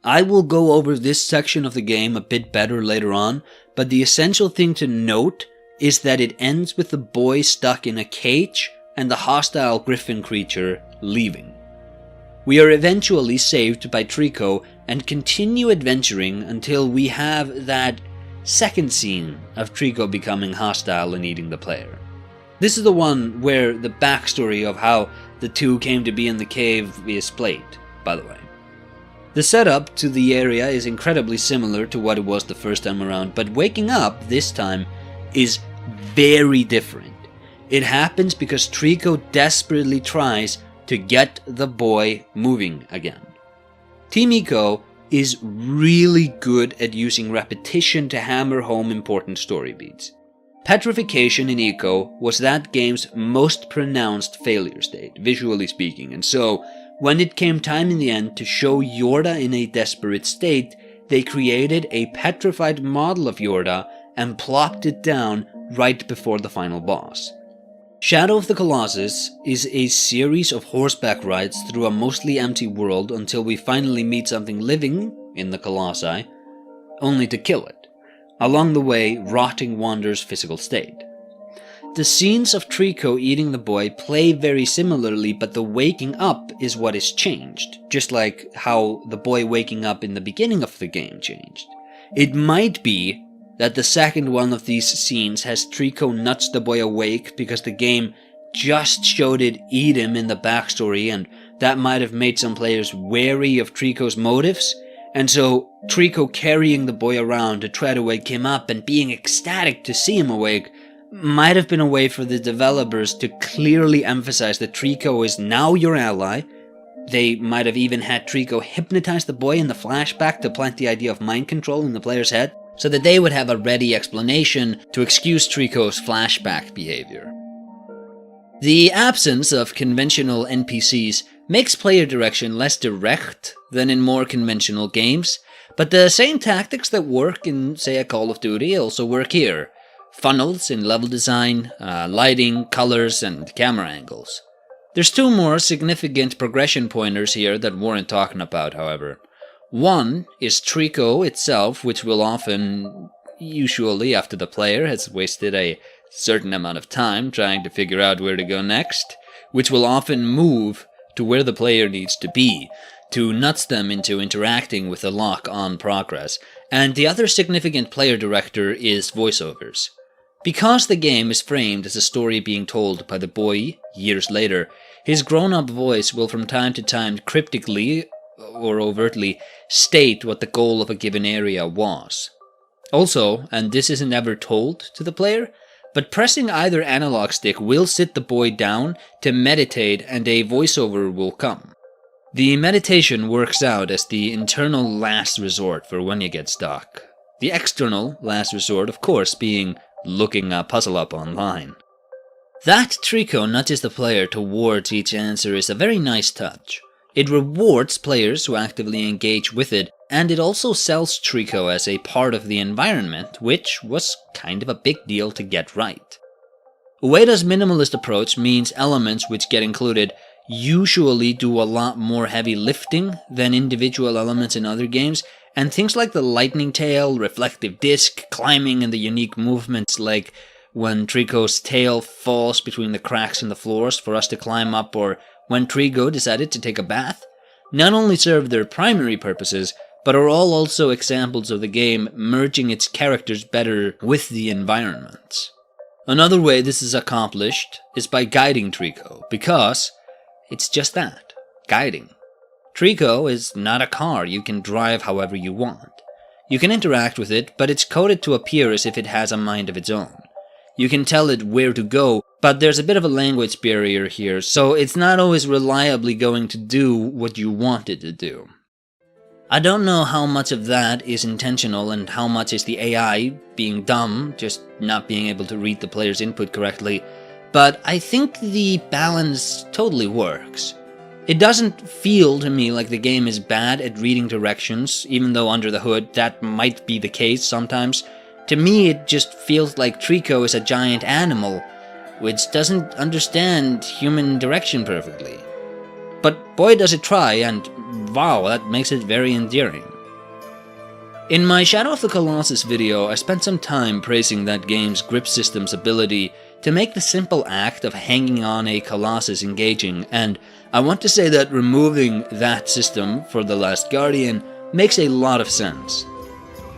I will go over this section of the game a bit better later on, but the essential thing to note is that it ends with the boy stuck in a cage and the hostile griffin creature leaving. We are eventually saved by Trico and continue adventuring until we have that second scene of Trico becoming hostile and eating the player. This is the one where the backstory of how the two came to be in the cave is played, by the way. The setup to the area is incredibly similar to what it was the first time around, but waking up this time is very different. It happens because Trico desperately tries to get the boy moving again. Team Ico is really good at using repetition to hammer home important story beats. Petrification in Ico was that game's most pronounced failure state, visually speaking, and so, when it came time in the end to show Yorda in a desperate state, they created a petrified model of Yorda and plopped it down right before the final boss. Shadow of the Colossus is a series of horseback rides through a mostly empty world until we finally meet something living in the Colossi, only to kill it. Along the way, rotting Wander's physical state. The scenes of Trico eating the boy play very similarly, but the waking up is what is changed, just like how the boy waking up in the beginning of the game changed. It might be that the second one of these scenes has Trico nuts the boy awake because the game just showed it eat him in the backstory, and that might have made some players wary of Trico's motives, and so Trico carrying the boy around to try to wake him up and being ecstatic to see him awake might have been a way for the developers to clearly emphasize that Trico is now your ally. They might have even had Trico hypnotize the boy in the flashback to plant the idea of mind control in the player's head, so that they would have a ready explanation to excuse Trico's flashback behavior. The absence of conventional NPCs makes player direction less direct than in more conventional games, but the same tactics that work in, say, a Call of Duty also work here. Funnels in level design, lighting, colors, and camera angles. There's two more significant progression pointers here that warrant talking about, however. One is Trico itself, which will often, usually after the player has wasted a certain amount of time trying to figure out where to go next, which will often move to where the player needs to be, to nudge them into interacting with the lock-on progress. And the other significant player director is voiceovers. Because the game is framed as a story being told by the boy years later, his grown-up voice will from time to time cryptically or overtly state what the goal of a given area was. Also, and this isn't ever told to the player, but pressing either analog stick will sit the boy down to meditate and a voiceover will come. The meditation works out as the internal last resort for when you get stuck. The external last resort, of course, being looking a puzzle up online. That Trico nudges the player towards each answer is a very nice touch. It rewards players who actively engage with it, and it also sells Trico as a part of the environment, which was kind of a big deal to get right. Ueda's minimalist approach means elements which get included usually do a lot more heavy lifting than individual elements in other games, and things like the lightning tail, reflective disc, climbing, and the unique movements like when Trico's tail falls between the cracks in the floors for us to climb up, or when Trico decided to take a bath, not only serve their primary purposes, but are all also examples of the game merging its characters better with the environments. Another way this is accomplished is by guiding Trico, because it's just that, guiding. Trico is not a car you can drive however you want. You can interact with it, but it's coded to appear as if it has a mind of its own. You can tell it where to go, but there's a bit of a language barrier here, so it's not always reliably going to do what you want it to do. I don't know how much of that is intentional and how much is the AI being dumb, just not being able to read the player's input correctly, but I think the balance totally works. It doesn't feel to me like the game is bad at reading directions, even though under the hood that might be the case sometimes. To me, it just feels like Trico is a giant animal, which doesn't understand human direction perfectly. But boy does it try, and wow, that makes it very endearing. In my Shadow of the Colossus video, I spent some time praising that game's grip system's ability to make the simple act of hanging on a Colossus engaging, and I want to say that removing that system for The Last Guardian makes a lot of sense.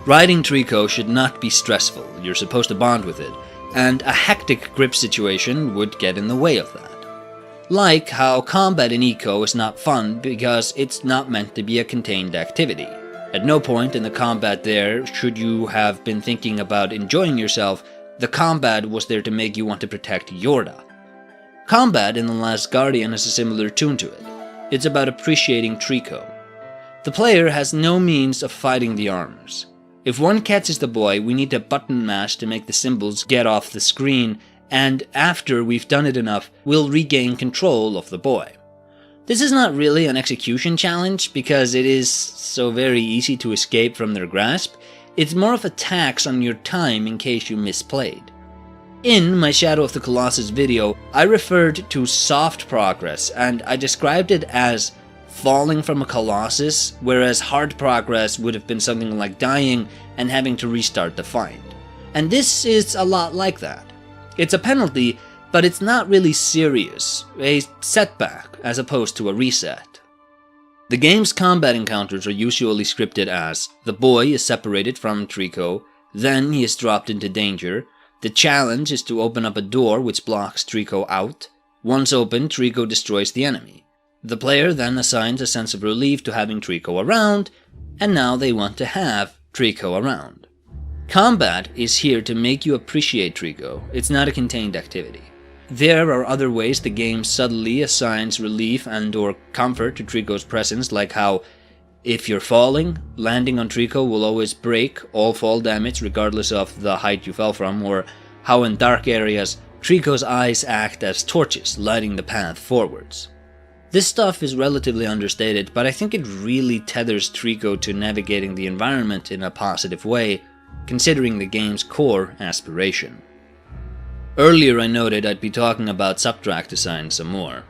Riding Trico should not be stressful, you're supposed to bond with it, and a hectic grip situation would get in the way of that. Like how combat in Ico is not fun because it's not meant to be a contained activity. At no point in the combat there should you have been thinking about enjoying yourself. The combat was there to make you want to protect Yorda. Combat in The Last Guardian has a similar tune to it. It's about appreciating Trico. The player has no means of fighting the armors. If one catches the boy, we need to button mash to make the symbols get off the screen, and after we've done it enough, we'll regain control of the boy. This is not really an execution challenge, because it is so very easy to escape from their grasp. It's more of a tax on your time in case you misplayed. In my Shadow of the Colossus video, I referred to soft progress, and I described it as falling from a Colossus, whereas hard progress would have been something like dying and having to restart the fight. And this is a lot like that. It's a penalty, but it's not really serious, a setback as opposed to a reset. The game's combat encounters are usually scripted as the boy is separated from Trico, then he is dropped into danger. The challenge is to open up a door which blocks Trico out. Once open, Trico destroys the enemy. The player then assigns a sense of relief to having Trico around, and now they want to have Trico around. Combat is here to make you appreciate Trico. It's not a contained activity. There are other ways the game subtly assigns relief and or comfort to Trico's presence, like how if you're falling, landing on Trico will always break all fall damage regardless of the height you fell from, or how in dark areas, Trico's eyes act as torches lighting the path forwards. This stuff is relatively understated, but I think it really tethers Trico to navigating the environment in a positive way, considering the game's core aspiration. Earlier I noted I'd be talking about subtract design some more.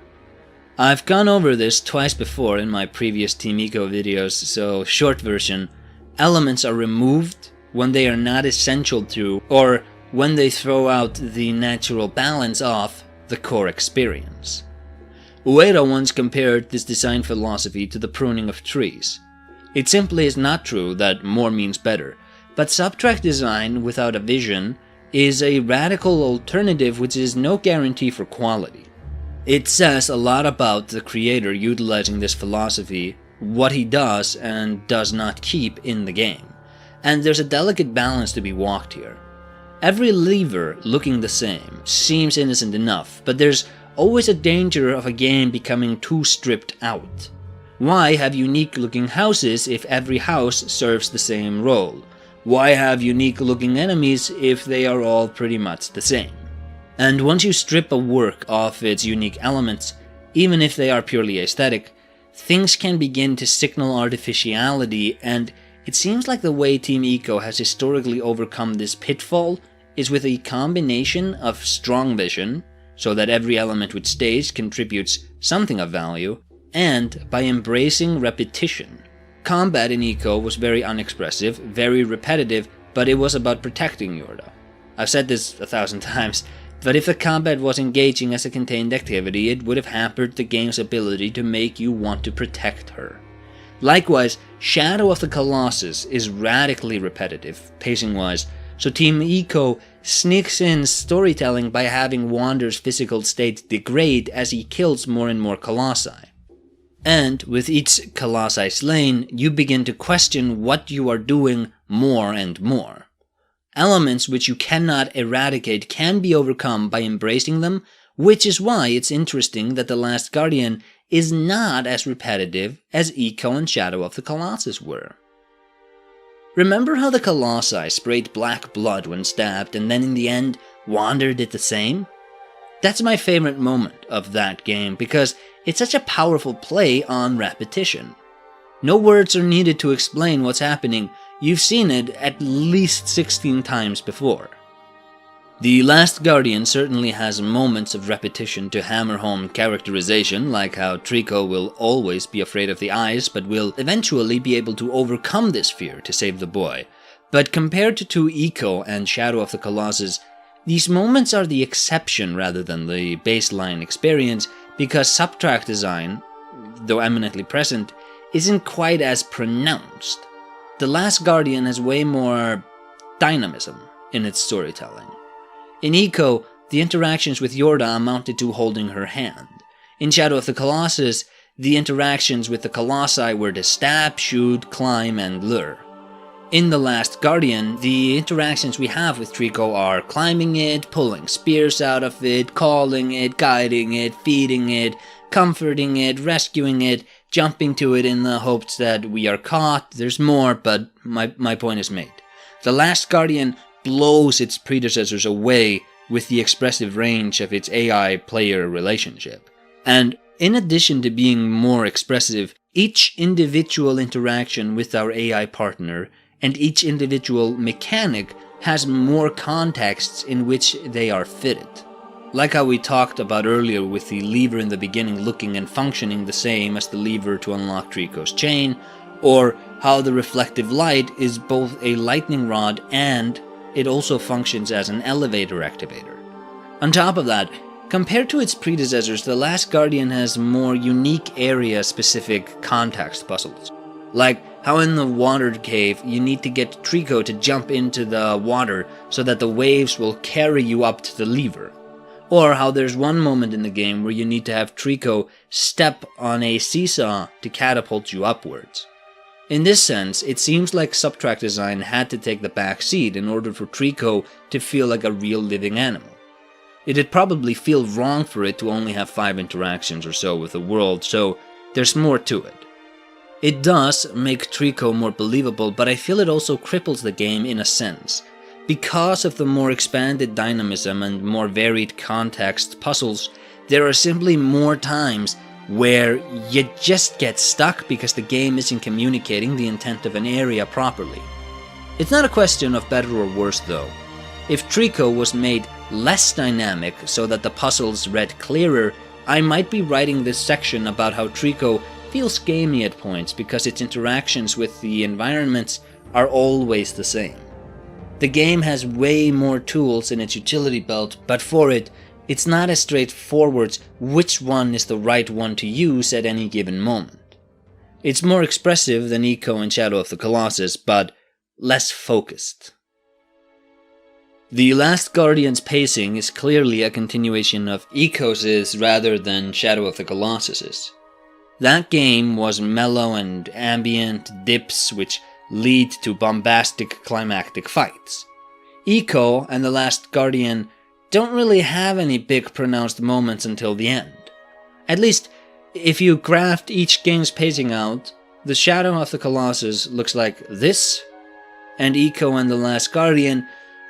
I've gone over this twice before in my previous Team Ico videos, so short version, elements are removed when they are not essential to, or when they throw out the natural balance of, the core experience. Ueda once compared this design philosophy to the pruning of trees. It simply is not true that more means better, but subtract design without a vision is a radical alternative which is no guarantee for quality. It says a lot about the creator utilizing this philosophy, what he does and does not keep in the game, and there's a delicate balance to be walked here. Every lever looking the same seems innocent enough, but there's always a danger of a game becoming too stripped out. Why have unique looking houses if every house serves the same role? Why have unique looking enemies if they are all pretty much the same? And once you strip a work of its unique elements, even if they are purely aesthetic, things can begin to signal artificiality, and it seems like the way Team Ico has historically overcome this pitfall is with a combination of strong vision, so that every element which stays contributes something of value, and by embracing repetition. Combat in Ico was very unexpressive, very repetitive, but it was about protecting Yorda. I've said this 1,000 times, but if the combat was engaging as a contained activity, it would have hampered the game's ability to make you want to protect her. Likewise, Shadow of the Colossus is radically repetitive, pacing-wise, so Team Ico sneaks in storytelling by having Wander's physical state degrade as he kills more and more colossi. And with each colossi slain, you begin to question what you are doing more and more. Elements which you cannot eradicate can be overcome by embracing them, which is why it's interesting that The Last Guardian is not as repetitive as Ico and Shadow of the Colossus were. Remember how the colossi sprayed black blood when stabbed and then in the end, Wander did the same? That's my favorite moment of that game because it's such a powerful play on repetition. No words are needed to explain what's happening, you've seen it at least 16 times before. The Last Guardian certainly has moments of repetition to hammer home characterization, like how Trico will always be afraid of the eyes, but will eventually be able to overcome this fear to save the boy. But compared to Ico and Shadow of the Colossus, these moments are the exception rather than the baseline experience, because subtract design, though eminently present, isn't quite as pronounced. The Last Guardian has way more dynamism in its storytelling. In Ico, the interactions with Yorda amounted to holding her hand. In Shadow of the Colossus, the interactions with the colossi were to stab, shoot, climb, and lure. In The Last Guardian, the interactions we have with Trico are climbing it, pulling spears out of it, calling it, guiding it, feeding it, comforting it, rescuing it, jumping to it in the hopes that we are caught. There's more, but my point is made. The Last Guardian blows its predecessors away with the expressive range of its AI-player relationship. And in addition to being more expressive, each individual interaction with our AI partner and each individual mechanic has more contexts in which they are fitted. Like how we talked about earlier with the lever in the beginning looking and functioning the same as the lever to unlock Trico's chain, or how the reflective light is both a lightning rod and it also functions as an elevator activator. On top of that, compared to its predecessors, The Last Guardian has more unique area-specific context puzzles. Like how in the water cave you need to get Trico to jump into the water so that the waves will carry you up to the lever. Or how there's one moment in the game where you need to have Trico step on a seesaw to catapult you upwards. In this sense, it seems like subtract design had to take the back seat in order for Trico to feel like a real living animal. It'd probably feel wrong for it to only have 5 interactions or so with the world, so there's more to it. It does make Trico more believable, but I feel it also cripples the game in a sense. Because of the more expanded dynamism and more varied context puzzles, there are simply more times where you just get stuck because the game isn't communicating the intent of an area properly. It's not a question of better or worse though. If Trico was made less dynamic so that the puzzles read clearer, I might be writing this section about how Trico feels gamey at points because its interactions with the environments are always the same. The game has way more tools in its utility belt, but for it, it's not as straightforward which one is the right one to use at any given moment. It's more expressive than Ico and Shadow of the Colossus, but less focused. The Last Guardian's pacing is clearly a continuation of Ico's rather than Shadow of the Colossus's. That game was mellow and ambient dips which lead to bombastic climactic fights. Ico and The Last Guardian don't really have any big pronounced moments until the end. At least, if you graphed each game's pacing out, the Shadow of the Colossus looks like this, and Ico and The Last Guardian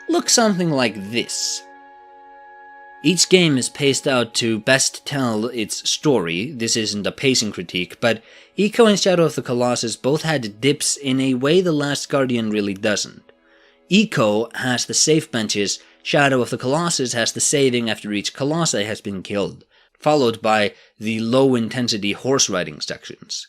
look something like this. Each game is paced out to best tell its story. This isn't a pacing critique, but Ico and Shadow of the Colossus both had dips in a way The Last Guardian really doesn't. Ico has the save benches, Shadow of the Colossus has the saving after each colossi has been killed, followed by the low-intensity horse riding sections.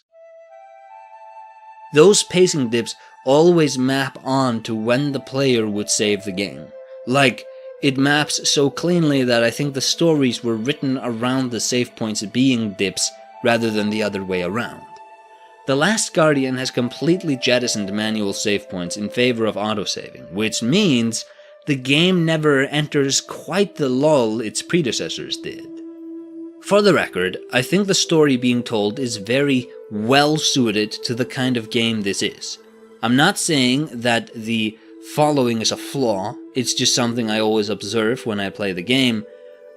Those pacing dips always map on to when the player would save the game. Like, it maps so cleanly that I think the stories were written around the save points being dips rather than the other way around. The Last Guardian has completely jettisoned manual save points in favor of autosaving, which means the game never enters quite the lull its predecessors did. For the record, I think the story being told is very well suited to the kind of game this is. I'm not saying that the following is a flaw, it's just something I always observe when I play the game.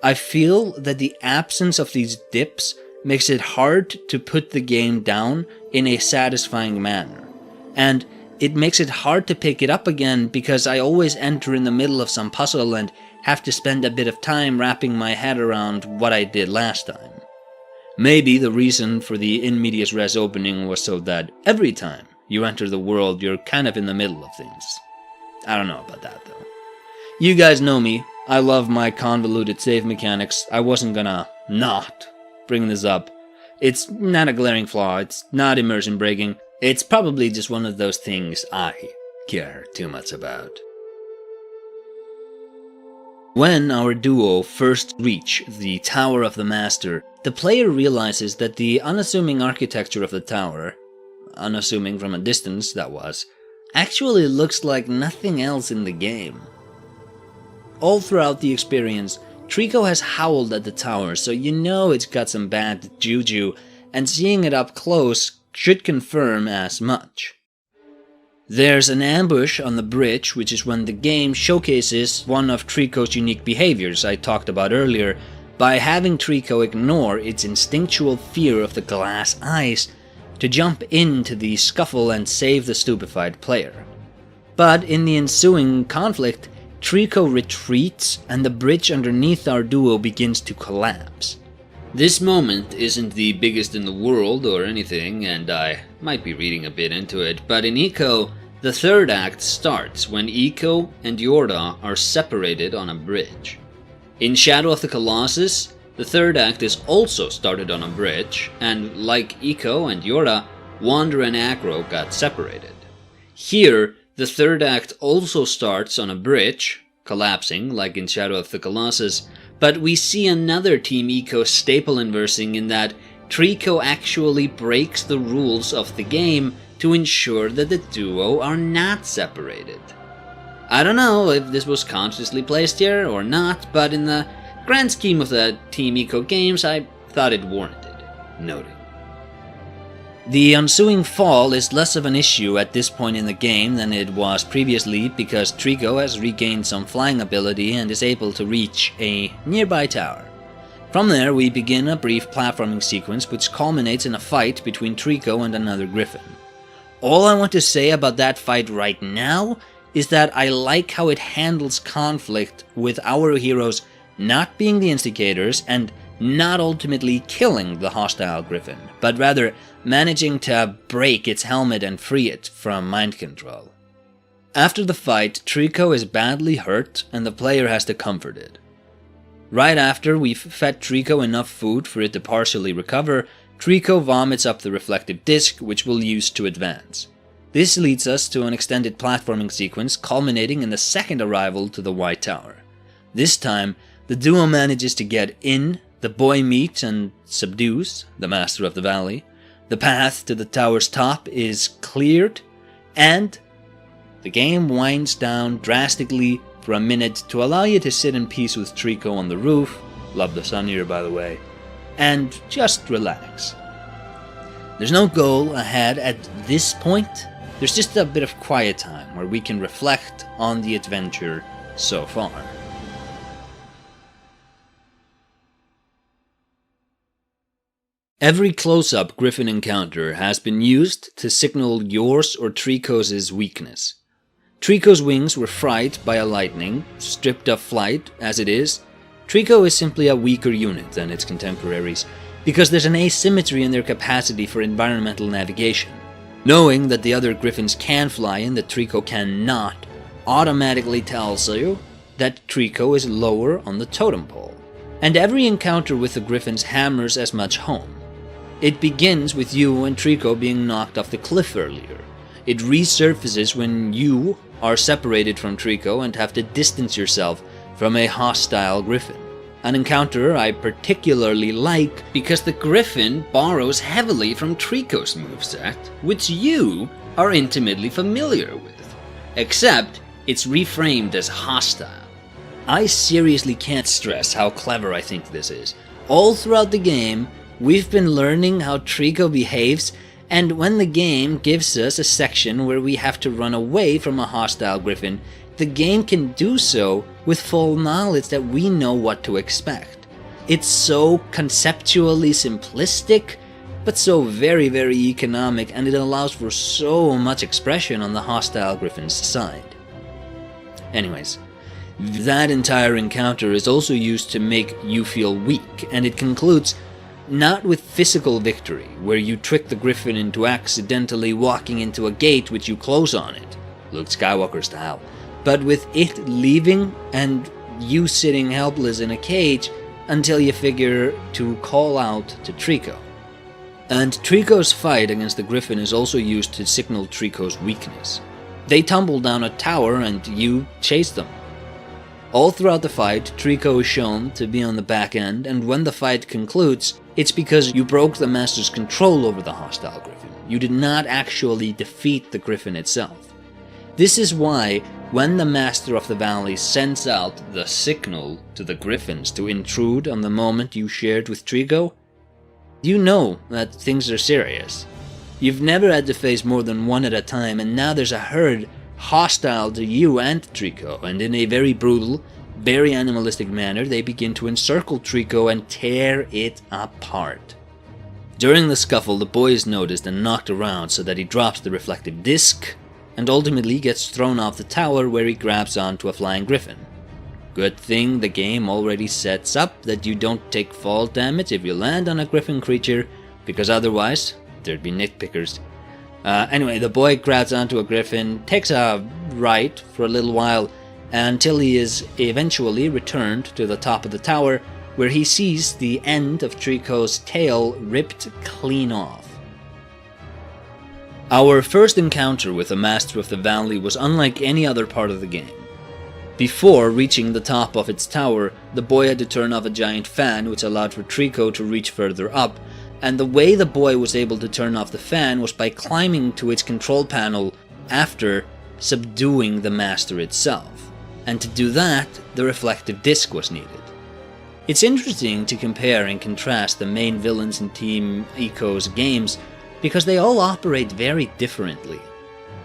I feel that the absence of these dips makes it hard to put the game down in a satisfying manner. And it makes it hard to pick it up again because I always enter in the middle of some puzzle and have to spend a bit of time wrapping my head around what I did last time. Maybe the reason for the in medias res opening was so that every time you enter the world you're kind of in the middle of things. I don't know about that though. You guys know me, I love my convoluted save mechanics. I wasn't gonna not bring this up. It's not a glaring flaw, it's not immersion breaking, it's probably just one of those things I care too much about. When our duo first reach the Tower of the Master, the player realizes that the unassuming architecture of the tower, unassuming from a distance that was, actually looks like nothing else in the game. All throughout the experience, Trico has howled at the tower, so you know it's got some bad juju, and seeing it up close should confirm as much. There's an ambush on the bridge, which is when the game showcases one of Trico's unique behaviors I talked about earlier, by having Trico ignore its instinctual fear of the glass ice to jump into the scuffle and save the stupefied player. But in the ensuing conflict, Trico retreats and the bridge underneath our duo begins to collapse. This moment isn't the biggest in the world or anything, and I might be reading a bit into it, but in Ico, the third act starts when Ico and Yoshida are separated on a bridge. In Shadow of the Colossus, the third act is also started on a bridge, and like Ico and Yoshida, Wander and Acro got separated. Here, the third act also starts on a bridge, collapsing like in Shadow of the Colossus, but we see another Team Ico staple inversing in that Trico actually breaks the rules of the game to ensure that the duo are not separated. I don't know if this was consciously placed here or not, but in the grand scheme of the Team Ico games, I thought it warranted noting. The ensuing fall is less of an issue at this point in the game than it was previously because Trico has regained some flying ability and is able to reach a nearby tower. From there we begin a brief platforming sequence which culminates in a fight between Trico and another griffin. All I want to say about that fight right now is that I like how it handles conflict with our heroes not being the instigators and not ultimately killing the hostile griffin, but rather managing to break its helmet and free it from mind control. After the fight, Trico is badly hurt and the player has to comfort it. Right after we've fed Trico enough food for it to partially recover, Trico vomits up the reflective disc, which we'll use to advance. This leads us to an extended platforming sequence culminating in the second arrival to the White Tower. This time, the duo manages to get in, the boy meets and subdues the Master of the Valley, the path to the tower's top is cleared, and the game winds down drastically for a minute to allow you to sit in peace with Trico on the roof, love the sun here by the way, and just relax. There's no goal ahead at this point, there's just a bit of quiet time where we can reflect on the adventure so far. Every close-up Griffin encounter has been used to signal yours or Trico's weakness. Trico's wings were fried by a lightning, stripped of flight as it is. Trico is simply a weaker unit than its contemporaries, because there's an asymmetry in their capacity for environmental navigation. Knowing that the other Griffins can fly and that Trico cannot, automatically tells you that Trico is lower on the totem pole. And every encounter with the Griffins hammers as much home. It begins with you and Trico being knocked off the cliff earlier. It resurfaces when you are separated from Trico and have to distance yourself from a hostile Griffin. An encounter I particularly like because the Griffin borrows heavily from Trico's moveset, which you are intimately familiar with, except it's reframed as hostile. I seriously can't stress how clever I think this is. All throughout the game, we've been learning how Trico behaves, and when the game gives us a section where we have to run away from a hostile griffin, the game can do so with full knowledge that we know what to expect. It's so conceptually simplistic, but so very, very economic, and it allows for so much expression on the hostile griffin's side. Anyways, that entire encounter is also used to make you feel weak, and it concludes not with physical victory, where you trick the griffin into accidentally walking into a gate which you close on it, Luke Skywalker style, but with it leaving and you sitting helpless in a cage until you figure to call out to Trico. And Trico's fight against the griffin is also used to signal Trico's weakness. They tumble down a tower and you chase them. All throughout the fight, Trico is shown to be on the back end, and when the fight concludes, it's because you broke the master's control over the hostile griffin. You did not actually defeat the griffin itself. This is why, when the master of the valley sends out the signal to the griffins to intrude on the moment you shared with Trico, you know that things are serious. You've never had to face more than one at a time, and now there's a herd hostile to you and Trico, and in a very brutal, very animalistic manner, they begin to encircle Trico and tear it apart. During the scuffle, the boy is noticed and knocked around so that he drops the reflective disc, and ultimately gets thrown off the tower where he grabs onto a flying griffin. Good thing the game already sets up that you don't take fall damage if you land on a griffin creature, because otherwise there'd be nitpickers. Anyway, the boy grabs onto a griffin, takes a right for a little while, until he is eventually returned to the top of the tower, where he sees the end of Trico's tail ripped clean off. Our first encounter with the Master of the Valley was unlike any other part of the game. Before reaching the top of its tower, the boy had to turn off a giant fan which allowed for Trico to reach further up, and the way the boy was able to turn off the fan was by climbing to its control panel after subduing the Master itself. And to do that, the reflective disc was needed. It's interesting to compare and contrast the main villains in Team Ico's games, because they all operate very differently.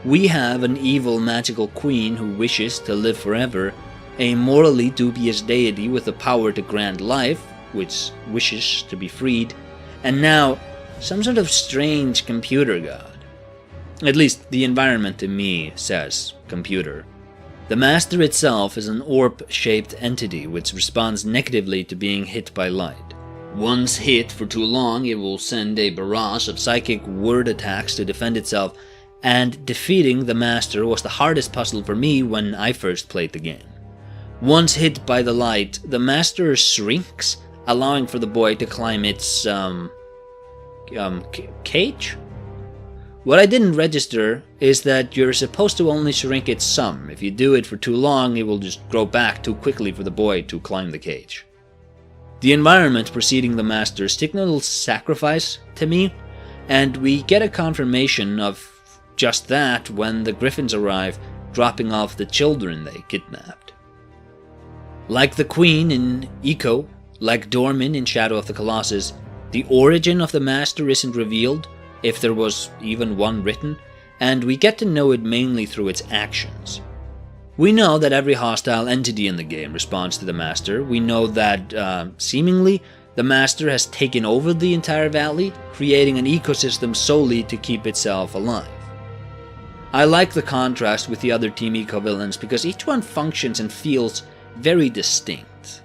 We have an evil magical queen who wishes to live forever, a morally dubious deity with the power to grant life, which wishes to be freed, and now some sort of strange computer god. At least the environment to me says computer. The Master itself is an orb-shaped entity which responds negatively to being hit by light. Once hit for too long, it will send a barrage of psychic word attacks to defend itself, and defeating the Master was the hardest puzzle for me when I first played the game. Once hit by the light, the Master shrinks, allowing for the boy to climb its cage? What I didn't register is that you're supposed to only shrink it some. If you do it for too long, it will just grow back too quickly for the boy to climb the cage. The environment preceding the Master signals sacrifice to me, and we get a confirmation of just that when the griffins arrive, dropping off the children they kidnapped. Like the Queen in Ico, like Dormin in Shadow of the Colossus, the origin of the Master isn't revealed, if there was even one written, and we get to know it mainly through its actions. We know that every hostile entity in the game responds to the Master. We know that, seemingly, the Master has taken over the entire valley, creating an ecosystem solely to keep itself alive. I like the contrast with the other Team Ico villains because each one functions and feels very distinct.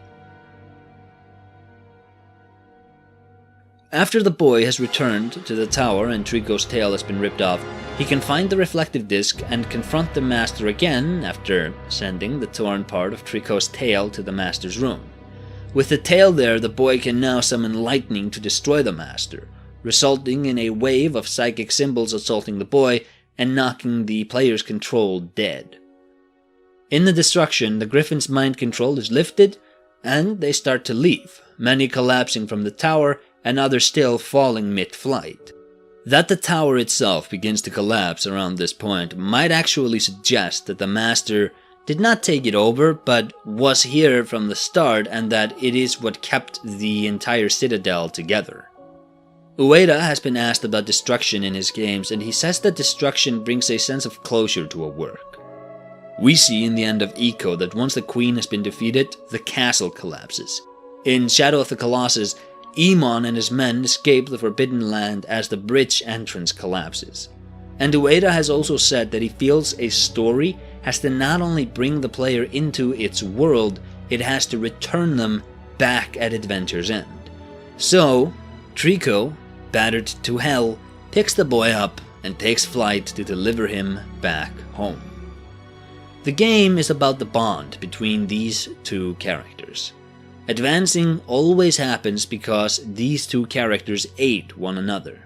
After the boy has returned to the tower and Trico's tail has been ripped off, he can find the reflective disc and confront the Master again after sending the torn part of Trico's tail to the Master's room. With the tail there, the boy can now summon lightning to destroy the Master, resulting in a wave of psychic symbols assaulting the boy and knocking the player's control dead. In the destruction, the Griffin's mind control is lifted, and they start to leave, many collapsing from the tower and others still falling mid-flight. That the tower itself begins to collapse around this point might actually suggest that the Master did not take it over, but was here from the start, and that it is what kept the entire citadel together. Ueda has been asked about destruction in his games, and he says that destruction brings a sense of closure to a work. We see in the end of Ico that once the queen has been defeated, the castle collapses. In Shadow of the Colossus, Emon and his men escape the Forbidden Land as the bridge entrance collapses. And Ueda has also said that he feels a story has to not only bring the player into its world, it has to return them back at adventure's end. So, Trico, battered to hell, picks the boy up and takes flight to deliver him back home. The game is about the bond between these two characters. Advancing always happens because these two characters aid one another.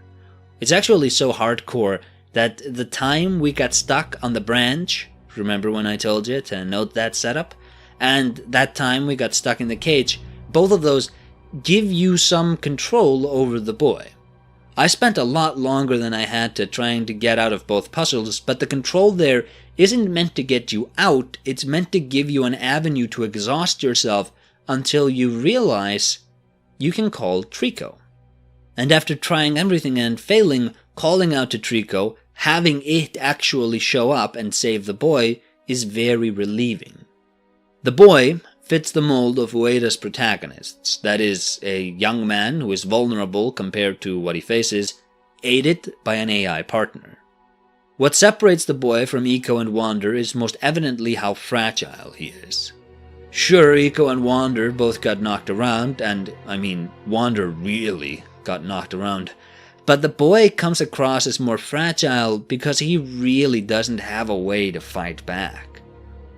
It's actually so hardcore that the time we got stuck on the branch, remember when I told you to note that setup? And that time we got stuck in the cage, both of those give you some control over the boy. I spent a lot longer than I had to trying to get out of both puzzles, but the control there isn't meant to get you out, it's meant to give you an avenue to exhaust yourself until you realize you can call Trico. And after trying everything and failing, calling out to Trico, having it actually show up and save the boy is very relieving. The boy fits the mold of Ueda's protagonists, that is, a young man who is vulnerable compared to what he faces, aided by an AI partner. What separates the boy from Ico and Wander is most evidently how fragile he is. Sure, Ico and Wander both got knocked around, and Wander really got knocked around, but the boy comes across as more fragile because he really doesn't have a way to fight back.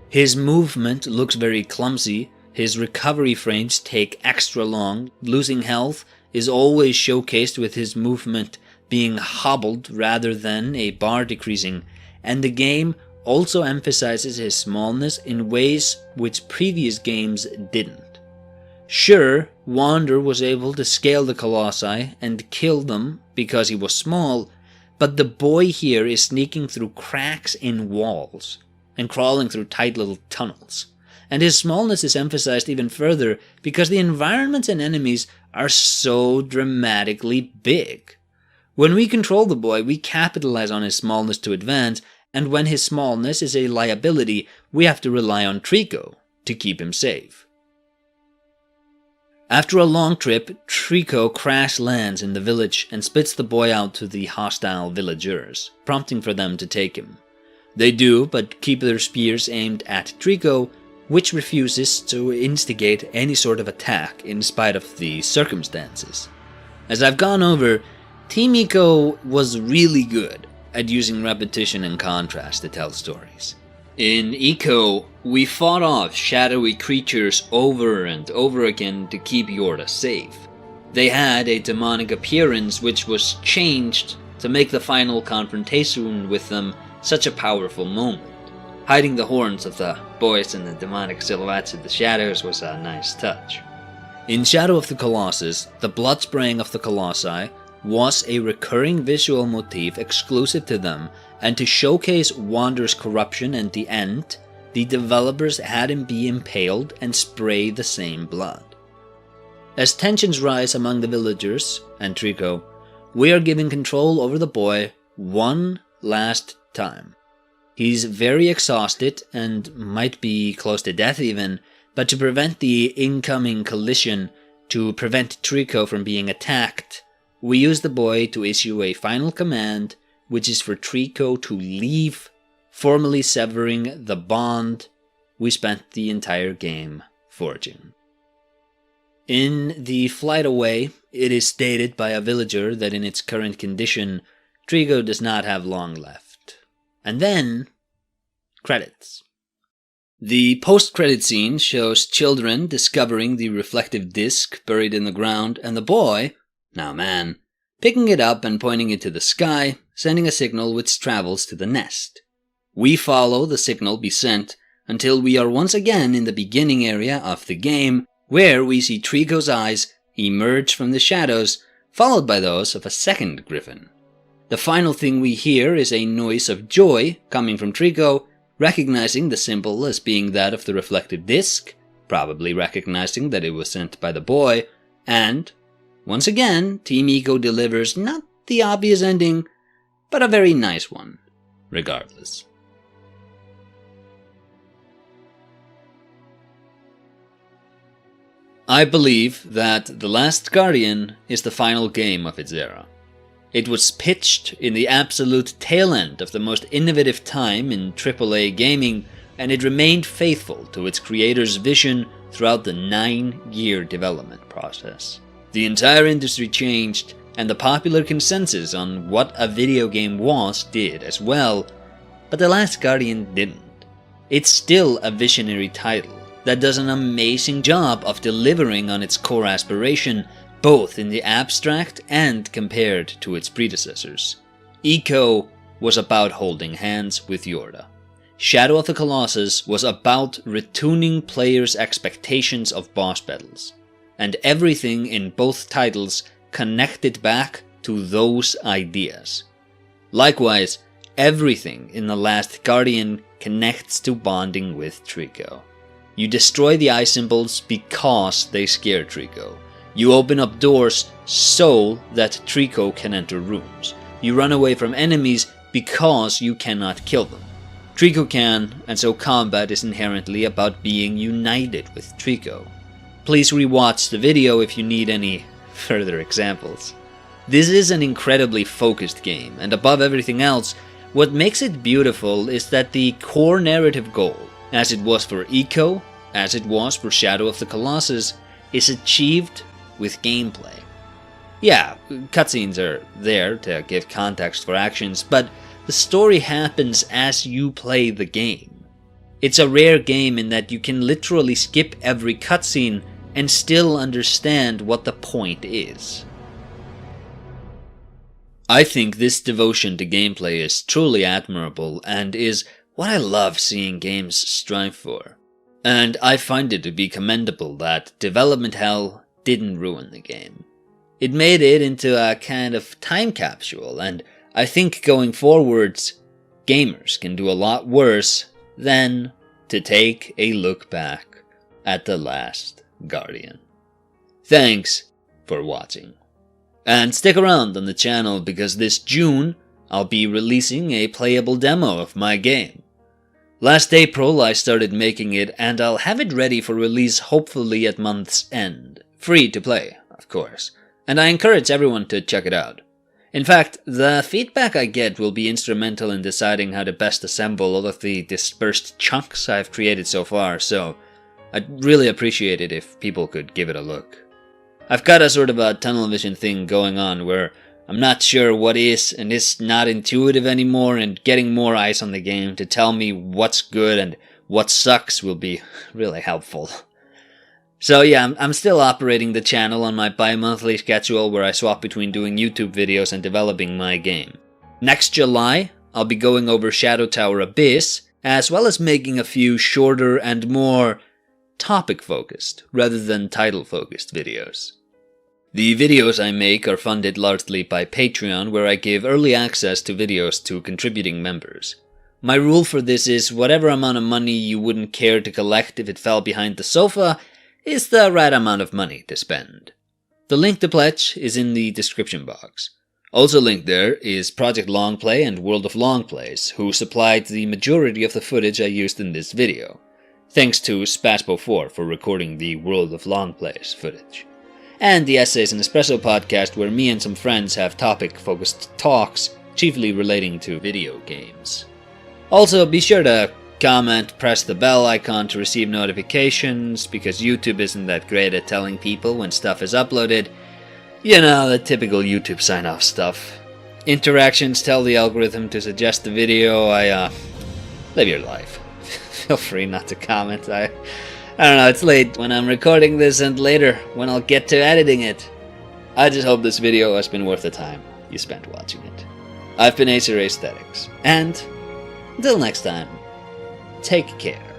His movement looks very clumsy, his recovery frames take extra long, losing health is always showcased with his movement being hobbled rather than a bar decreasing, and the game also emphasizes his smallness in ways which previous games didn't. Sure, Wander was able to scale the Colossi and kill them because he was small, but the boy here is sneaking through cracks in walls and crawling through tight little tunnels. And his smallness is emphasized even further because the environments and enemies are so dramatically big. When we control the boy, we capitalize on his smallness to advance, and when his smallness is a liability, we have to rely on Trico to keep him safe. After a long trip, Trico crash lands in the village and spits the boy out to the hostile villagers, prompting for them to take him. They do, but keep their spears aimed at Trico, which refuses to instigate any sort of attack in spite of the circumstances. As I've gone over, Team Ico was really good at using repetition and contrast to tell stories. In Ico, we fought off shadowy creatures over and over again to keep Yorda safe. They had a demonic appearance which was changed to make the final confrontation with them such a powerful moment. Hiding the horns of the boys and the demonic silhouettes in the shadows was a nice touch. In Shadow of the Colossus, the blood spraying of the Colossi was a recurring visual motif exclusive to them, and to showcase Wander's corruption and the end, the developers had him be impaled and spray the same blood. As tensions rise among the villagers and Trico, we are given control over the boy one last time. He's very exhausted and might be close to death even, but to prevent the incoming collision, to prevent Trico from being attacked, we use the boy to issue a final command, which is for Trico to leave, formally severing the bond we spent the entire game forging. In the flight away, it is stated by a villager that in its current condition, Trico does not have long left. And then, credits. The post-credit scene shows children discovering the reflective disc buried in the ground, and the boy, now man, picking it up and pointing it to the sky, sending a signal which travels to the nest. We follow the signal be sent until we are once again in the beginning area of the game, where we see Trico's eyes emerge from the shadows, followed by those of a second griffin. The final thing we hear is a noise of joy coming from Trico, recognizing the symbol as being that of the reflective disc, probably recognizing that it was sent by the boy, and, once again, Team Ico delivers not the obvious ending, but a very nice one, regardless. I believe that The Last Guardian is the final game of its era. It was pitched in the absolute tail end of the most innovative time in AAA gaming, and it remained faithful to its creator's vision throughout the 9-year development process. The entire industry changed, and the popular consensus on what a video game was did as well, but The Last Guardian didn't. It's still a visionary title that does an amazing job of delivering on its core aspiration, both in the abstract and compared to its predecessors. Ico was about holding hands with Yoshida. Shadow of the Colossus was about retuning players' expectations of boss battles, and everything in both titles connected back to those ideas. Likewise, everything in The Last Guardian connects to bonding with Trico. You destroy the eye symbols because they scare Trico. You open up doors so that Trico can enter rooms. You run away from enemies because you cannot kill them. Trico can, and so combat is inherently about being united with Trico. Please rewatch the video if you need any further examples. This is an incredibly focused game, and above everything else, what makes it beautiful is that the core narrative goal, as it was for Ico, as it was for Shadow of the Colossus, is achieved with gameplay. Yeah, cutscenes are there to give context for actions, but the story happens as you play the game. It's a rare game in that you can literally skip every cutscene and still understand what the point is. I think this devotion to gameplay is truly admirable and is what I love seeing games strive for. And I find it to be commendable that development hell didn't ruin the game. It made it into a kind of time capsule, and I think going forwards, gamers can do a lot worse than to take a look back at The Last Guardian. Thanks for watching. And stick around on the channel because this June, I'll be releasing a playable demo of my game. Last April I started making it, and I'll have it ready for release hopefully at month's end. Free to play, of course, and I encourage everyone to check it out. In fact, the feedback I get will be instrumental in deciding how to best assemble all of the dispersed chunks I've created so far, so I'd really appreciate it if people could give it a look. I've got a sort of a tunnel vision thing going on where I'm not sure what is and is not intuitive anymore, and getting more eyes on the game to tell me what's good and what sucks will be really helpful. So yeah, I'm still operating the channel on my bi-monthly schedule where I swap between doing YouTube videos and developing my game. Next July, I'll be going over Shadow Tower Abyss, as well as making a few shorter and more topic-focused rather than title-focused videos. The videos I make are funded largely by Patreon, where I give early access to videos to contributing members. My rule for this is whatever amount of money you wouldn't care to collect if it fell behind the sofa is the right amount of money to spend. The link to pledge is in the description box. Also linked there is ProjectLongplay and WorldOfLongplays, who supplied the majority of the footage I used in this video. Thanks to Spaspo4 for recording the WorldOfLongplay's footage. And the Essays&Espresso podcast, where me and some friends have topic-focused talks, chiefly relating to video games. Also, be sure to comment, press the bell icon to receive notifications, because YouTube isn't that great at telling people when stuff is uploaded. You know, the typical YouTube sign-off stuff. Interactions tell the algorithm to suggest the video. Live your life. Feel free not to comment. I don't know, it's late when I'm recording this and later when I'll get to editing it. I just hope this video has been worth the time you spent watching it. I've been AesirAesthetics, and until next time, take care.